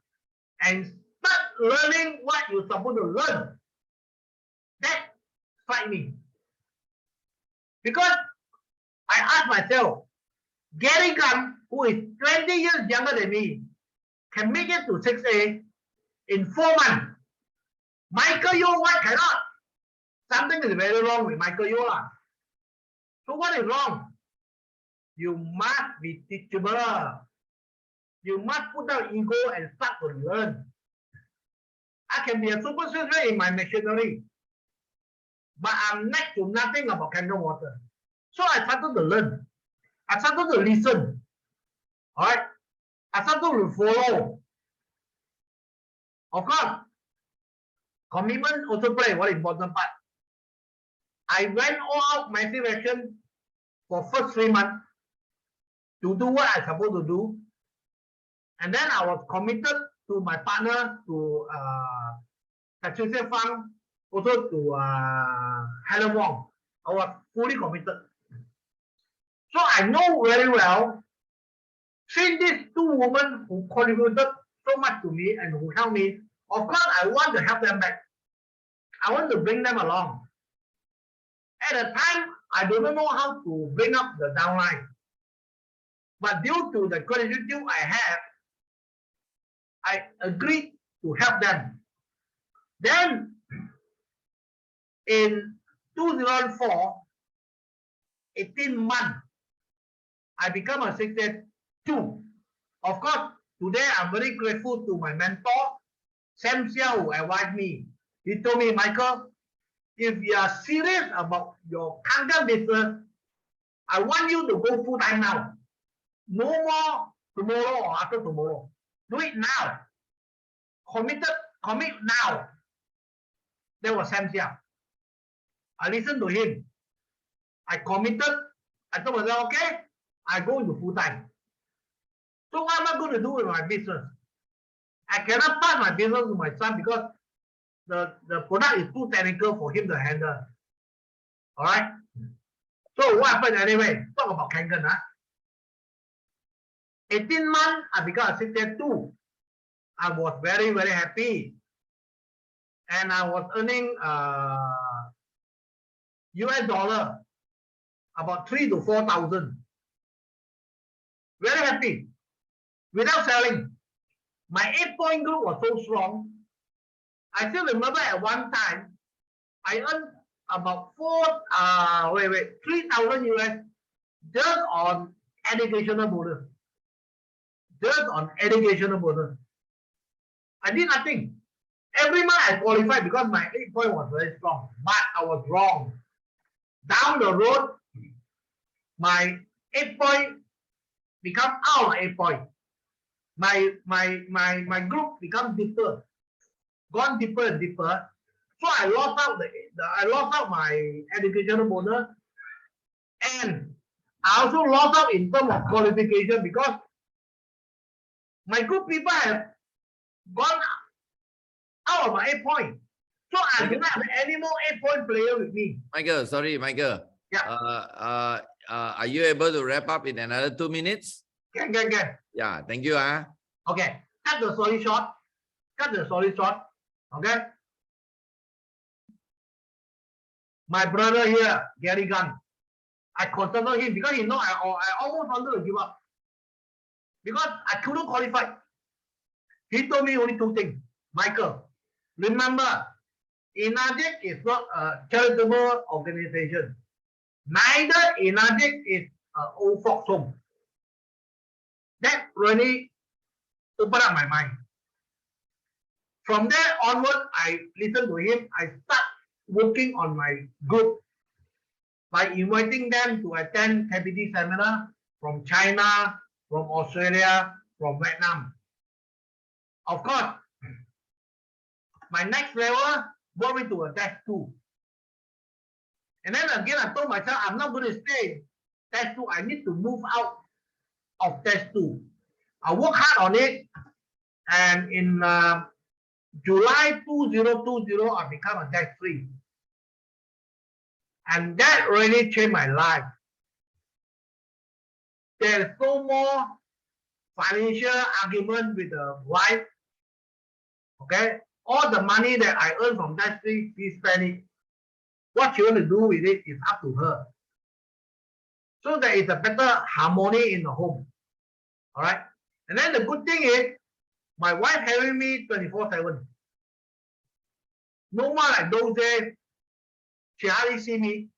and start learning what you're supposed to learn. That struck me. Because I asked myself, Gary Gan, who is 20 years younger than me, can make it to 6A in 4 months. Michael Yeoh, why cannot? Something is very wrong with Michael Yeoh. So what is wrong? You must be teachable. You must put down ego and start to learn. I can be a super salesman in my machinery, but I'm next to nothing about Kangen water. So I started to learn. I started to listen. All right. I started to follow. Of course, commitment also play a very important part. I went all out massive action for first 3 months to do what I supposed to do. And then I was committed to my partner, to Patricia Fang, also to Helen Wong. I was fully committed. So I know very well, seeing these 2 women who contributed so much to me and who helped me, of course I want to help them back. I want to bring them along. At the time, I don't know how to bring up the downline. But due to the gratitude I have, I agreed to help them. Then, in 2004, 18 months, I become a 62. Of course, today I'm very grateful to my mentor, Sam Xiao, who advised me. He told me, Michael, if you are serious about your Kangen business, I want you to go full time now. No more tomorrow or after tomorrow. Do it now. Commit now. That was Sam Xiao. I listened to him. I committed. I told myself, okay, I go into full time. So what am I going to do with my business? I cannot pass my business to my son because the product is too technical for him to handle. All right. So what happened anyway? Talk about Kangen. 18 months, I became a 62. I was very, very happy. And I was earning US dollar about 3,000 to 4,000. Very happy. Without selling. My 8-point group was so strong. I still remember at one time, I earned about 3,000 US just on educational bonus. Just on educational bonus. I did nothing. Every month I qualified because my 8-point was very strong. But I was wrong. Down the road, my 8 point become out of 8 point. My group become deeper, gone deeper and deeper. So I lost out my educational bonus, and I also lost out in terms of qualification because my group people have gone out of my 8 point. So I do not have any more 8 point player with me. Michael, sorry, Michael. Yeah. Are you able to wrap up in another 2 minutes? Can. Yeah, thank you. Okay, cut the story short. Okay. My brother here, Gary Gan, I consulted him because he know I almost wanted to give up because I couldn't qualify. He told me only 2 things. Michael, remember, INADIC is not a charitable organization. Neither INADIC is an old folks home. That really opened up my mind. From there onward, I listened to him. I start working on my group by inviting them to attend KPT seminar from China, from Australia, from Vietnam. Of course, my next level brought me to a dash 2. And then again, I told myself, I'm not going to stay dash 2. I need to move out of dash 2. I work hard on it. And in July 2020, I become a dash 3. And that really changed my life. There's no more financial argument with the wife. Okay? All the money that I earn from that street, she spend it. What she want to do with it is up to her. So there is a better harmony in the home. All right? And then the good thing is, my wife having me 24/7. No more like those days, she hardly see me.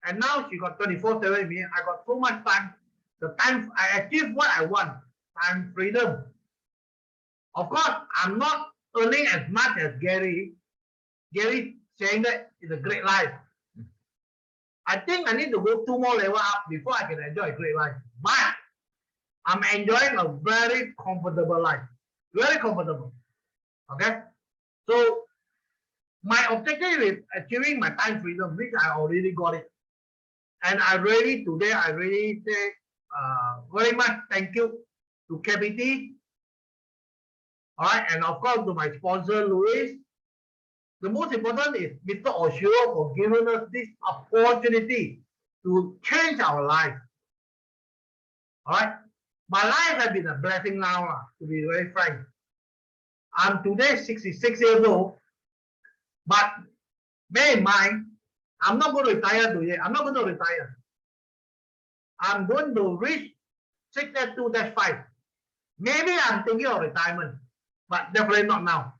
And now she got 24/7 with me. I got so much time. The time I achieve what I want. Time freedom. Of course, I'm not earning as much as Gary. Gary saying that it's a great life. I think I need to go 2 more levels up before I can enjoy a great life. But I'm enjoying a very comfortable life. Very comfortable. Okay? So my objective is achieving my time freedom, which I already got it. And today I really say very much thank you to KPT. All right, and of course to my sponsor, Louis. The most important is Mr. Osho for giving us this opportunity to change our life. All right, my life has been a blessing now, to be very frank. I'm today 66 years old, but bear in mind, I'm not going to retire today. I'm not going to retire. I'm going to reach 6-2-5. Maybe I'm thinking of retirement, but definitely not now.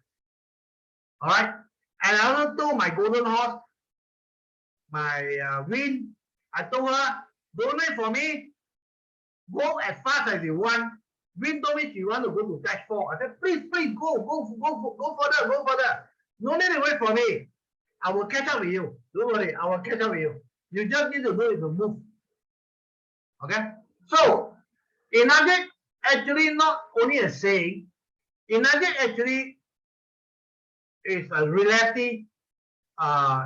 All right. And I also told my golden horse, my Win, I told her, donate for me. Go as fast as you want. Win told me she want to go to dash 4. I said, please, go further. No need to wait for me. I will catch up with you. Don't worry, I will catch up with you. You just need to do is to move. Okay? So, INADIC actually not only a saying, INADIC actually is a reality.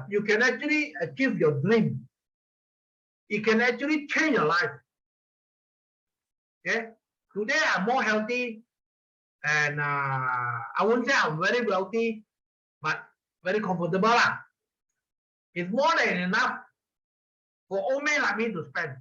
You can actually achieve your dream. It can actually change your life. Okay? Today I'm more healthy, and I won't say I'm very wealthy, but very comfortable. It's more than enough for old men like me to spend.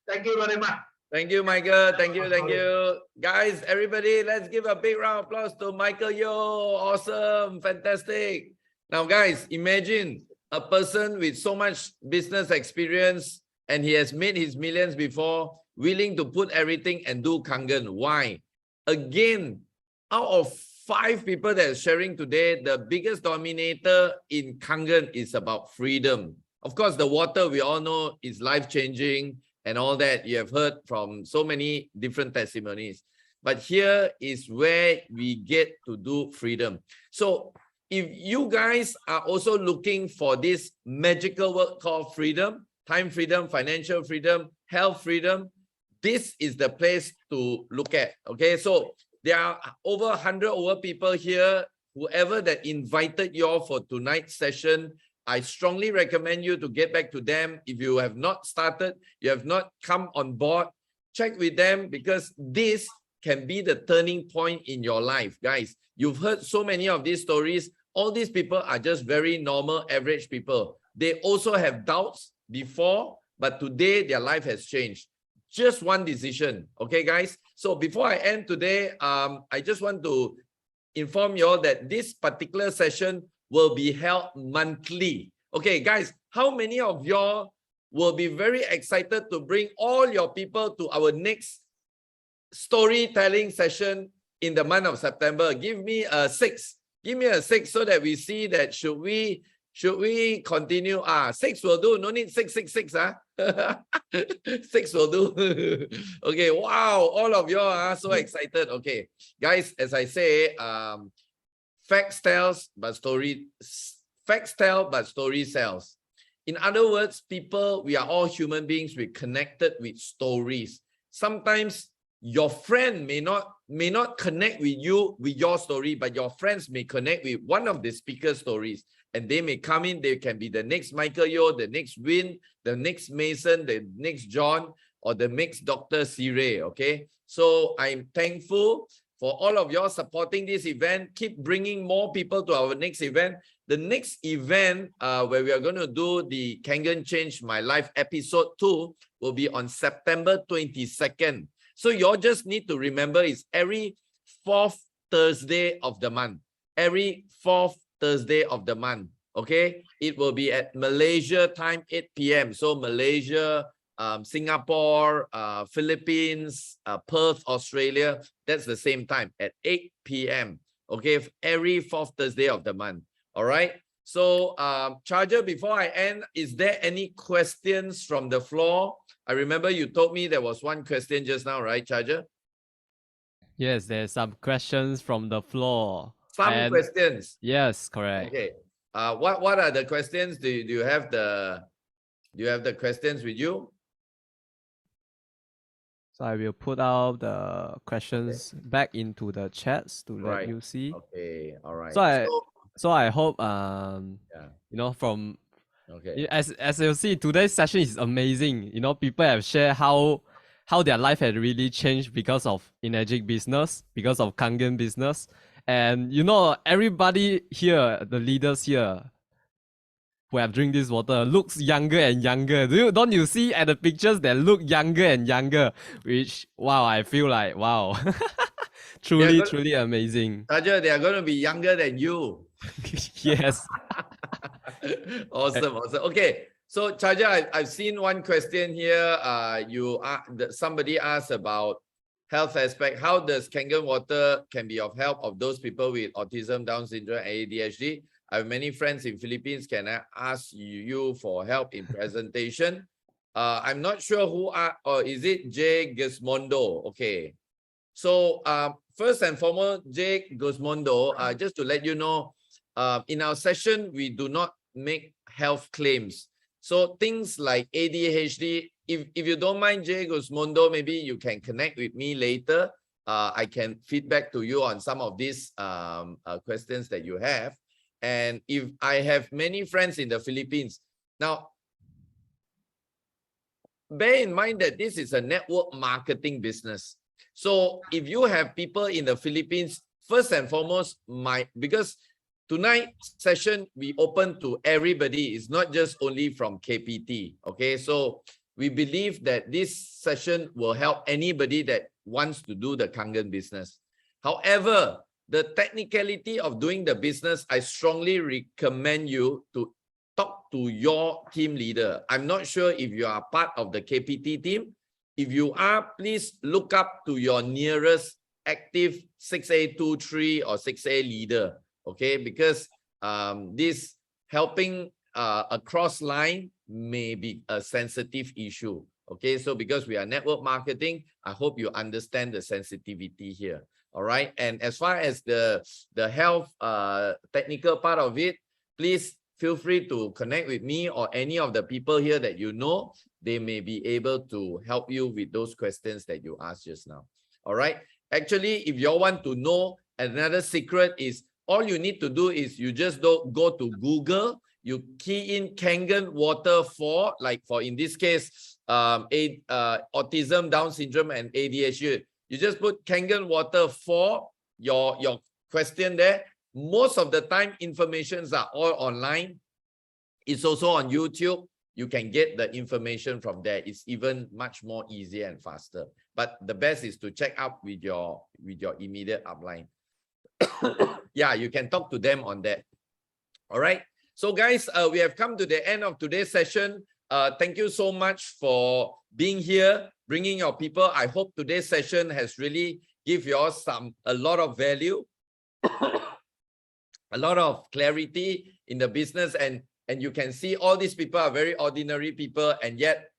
Thank you very much. Thank you, Michael. Thank you. Guys, everybody, let's give a big round of applause to Michael Yeoh. Awesome. Fantastic. Now, guys, imagine a person with so much business experience and he has made his millions before, willing to put everything and do Kangen. Why? Again, out of 5 people that are sharing today, the biggest dominator in Kangen is about freedom. Of course, the water, we all know, is life-changing and all that. You have heard from so many different testimonies. But here is where we get to do freedom. So if you guys are also looking for this magical word called freedom, time freedom, financial freedom, health freedom, this is the place to look at. Okay, so there are over 100 people here. Whoever that invited you all for tonight's session, I strongly recommend you to get back to them. If you have not started, you have not come on board, check with them, because this can be the turning point in your life. Guys, you've heard so many of these stories. All these people are just very normal, average people. They also have doubts before, but today their life has changed. Just one decision. Okay, guys? So before I end today, I just want to inform you all that this particular session will be held monthly. Okay, guys, how many of y'all will be very excited to bring all your people to our next storytelling session in the month of September? Give me a 6. Give me a 6 so that we see that should we continue? 6 will do. No need 666. 6 will do. Okay, wow, all of you are so excited. Okay, guys, as I say, facts tells, but story sells. In other words, people, we are all human beings. We're connected with stories. Sometimes your friend may not connect with you with your story, but your friends may connect with one of the speaker's stories, and they may come in. They can be the next Michael Yeoh, the next Win, the next Mason, the next John, or the next Dr. Sire. Okay, so I'm thankful for all of y'all supporting this event. Keep bringing more people to our next event. The next event where we are going to do the Kangen Change My Life episode 2 will be on September 22nd. So you all just need to remember it's every 4th Thursday of the month. Every 4th Thursday of the month. Okay, it will be at Malaysia time 8 p.m. So Malaysia, Singapore, Philippines, Perth, Australia, that's the same time at 8 p.m. Okay, every 4th Thursday of the month. All right. So Charger, before I end, is there any questions from the floor? I remember you told me there was one question just now, right, Charger? Yes, there's some questions from the floor. Some questions. Yes, correct. Okay. What are the questions? Do you have the questions with you? So I will put out the questions back into the chats to let you see. Okay. All right. So I hope you know, from as you see, today's session is amazing. You know, people have shared how their life had really changed because of Energic business, because of Kangen business. And you know, everybody here, the leaders here who have drink this water looks younger and younger. Don't you see at the pictures that look younger and younger? Which, wow, I feel like, wow. truly amazing. Charger, they are going to be younger than you. Yes. Awesome. Okay. So Charger, I've seen one question here. Somebody asked about health aspect. How does Kangen water can be of help of those people with autism, Down syndrome, and ADHD? I have many friends in Philippines. Can I ask you for help in presentation? I'm not sure who are, or is it Jay Guzmondo? Okay. So first and foremost, Jay Guzmondo, just to let you know, in our session, we do not make health claims. So things like ADHD, if you don't mind, Jay Guzmondo, maybe you can connect with me later. I can feedback to you on some of these questions that you have. And if I have many friends in the Philippines. Now, bear in mind that this is a network marketing business. So if you have people in the Philippines, first and foremost, because tonight's session, we open to everybody. It's not just only from KPT. Okay, so we believe that this session will help anybody that wants to do the Kangen business. However, the technicality of doing the business, I strongly recommend you to talk to your team leader. I'm not sure if you are part of the KPT team. If you are, please look up to your nearest active 6A23 or 6A leader. Okay, because this helping across line may be a sensitive issue. Okay, so because we are network marketing, I hope you understand the sensitivity here. All right, and as far as the health technical part of it, please feel free to connect with me or any of the people here that you know. They may be able to help you with those questions that you asked just now. All right. Actually, if you want to know another secret is all you need to do is you just don't go to Google, you key in Kangen water for, like for in this case, autism, Down syndrome, and ADHD. You just put Kangen water for your question there. Most of the time, informations are all online. It's also on YouTube. You can get the information from there. It's even much more easier and faster. But the best is to check up with your immediate upline. Yeah, you can talk to them on that. All right. So guys, we have come to the end of today's session. Thank you so much for being here, bringing your people. I hope today's session has really give you all a lot of value, a lot of clarity in the business, and you can see all these people are very ordinary people and yet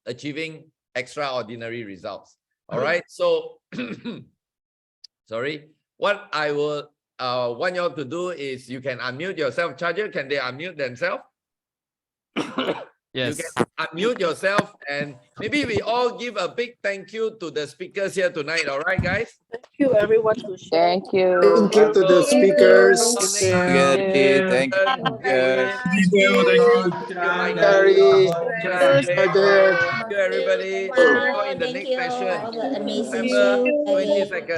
achieving extraordinary results. All right. So, sorry. What I will want you all to do is you can unmute yourself. Charger, can they unmute themselves? Yes. You can unmute yourself and maybe we all give a big thank you to the speakers here tonight. All right, guys? Thank you, everyone, to share. Thank you. Thank you to the speakers. Thank you. Thank you. Gary. Thank you, everybody. See you all in the Thank next you. session. Amazing Remember, show. 20 seconds.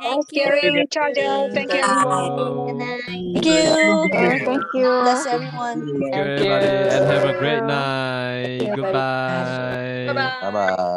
Thank you, Charger. Thank you, everyone. Good night. Thank you. Thank you. Bless everyone. Thank you, Thank everybody, and have a great you. night. Everybody. Goodbye. Bye-bye. Bye bye.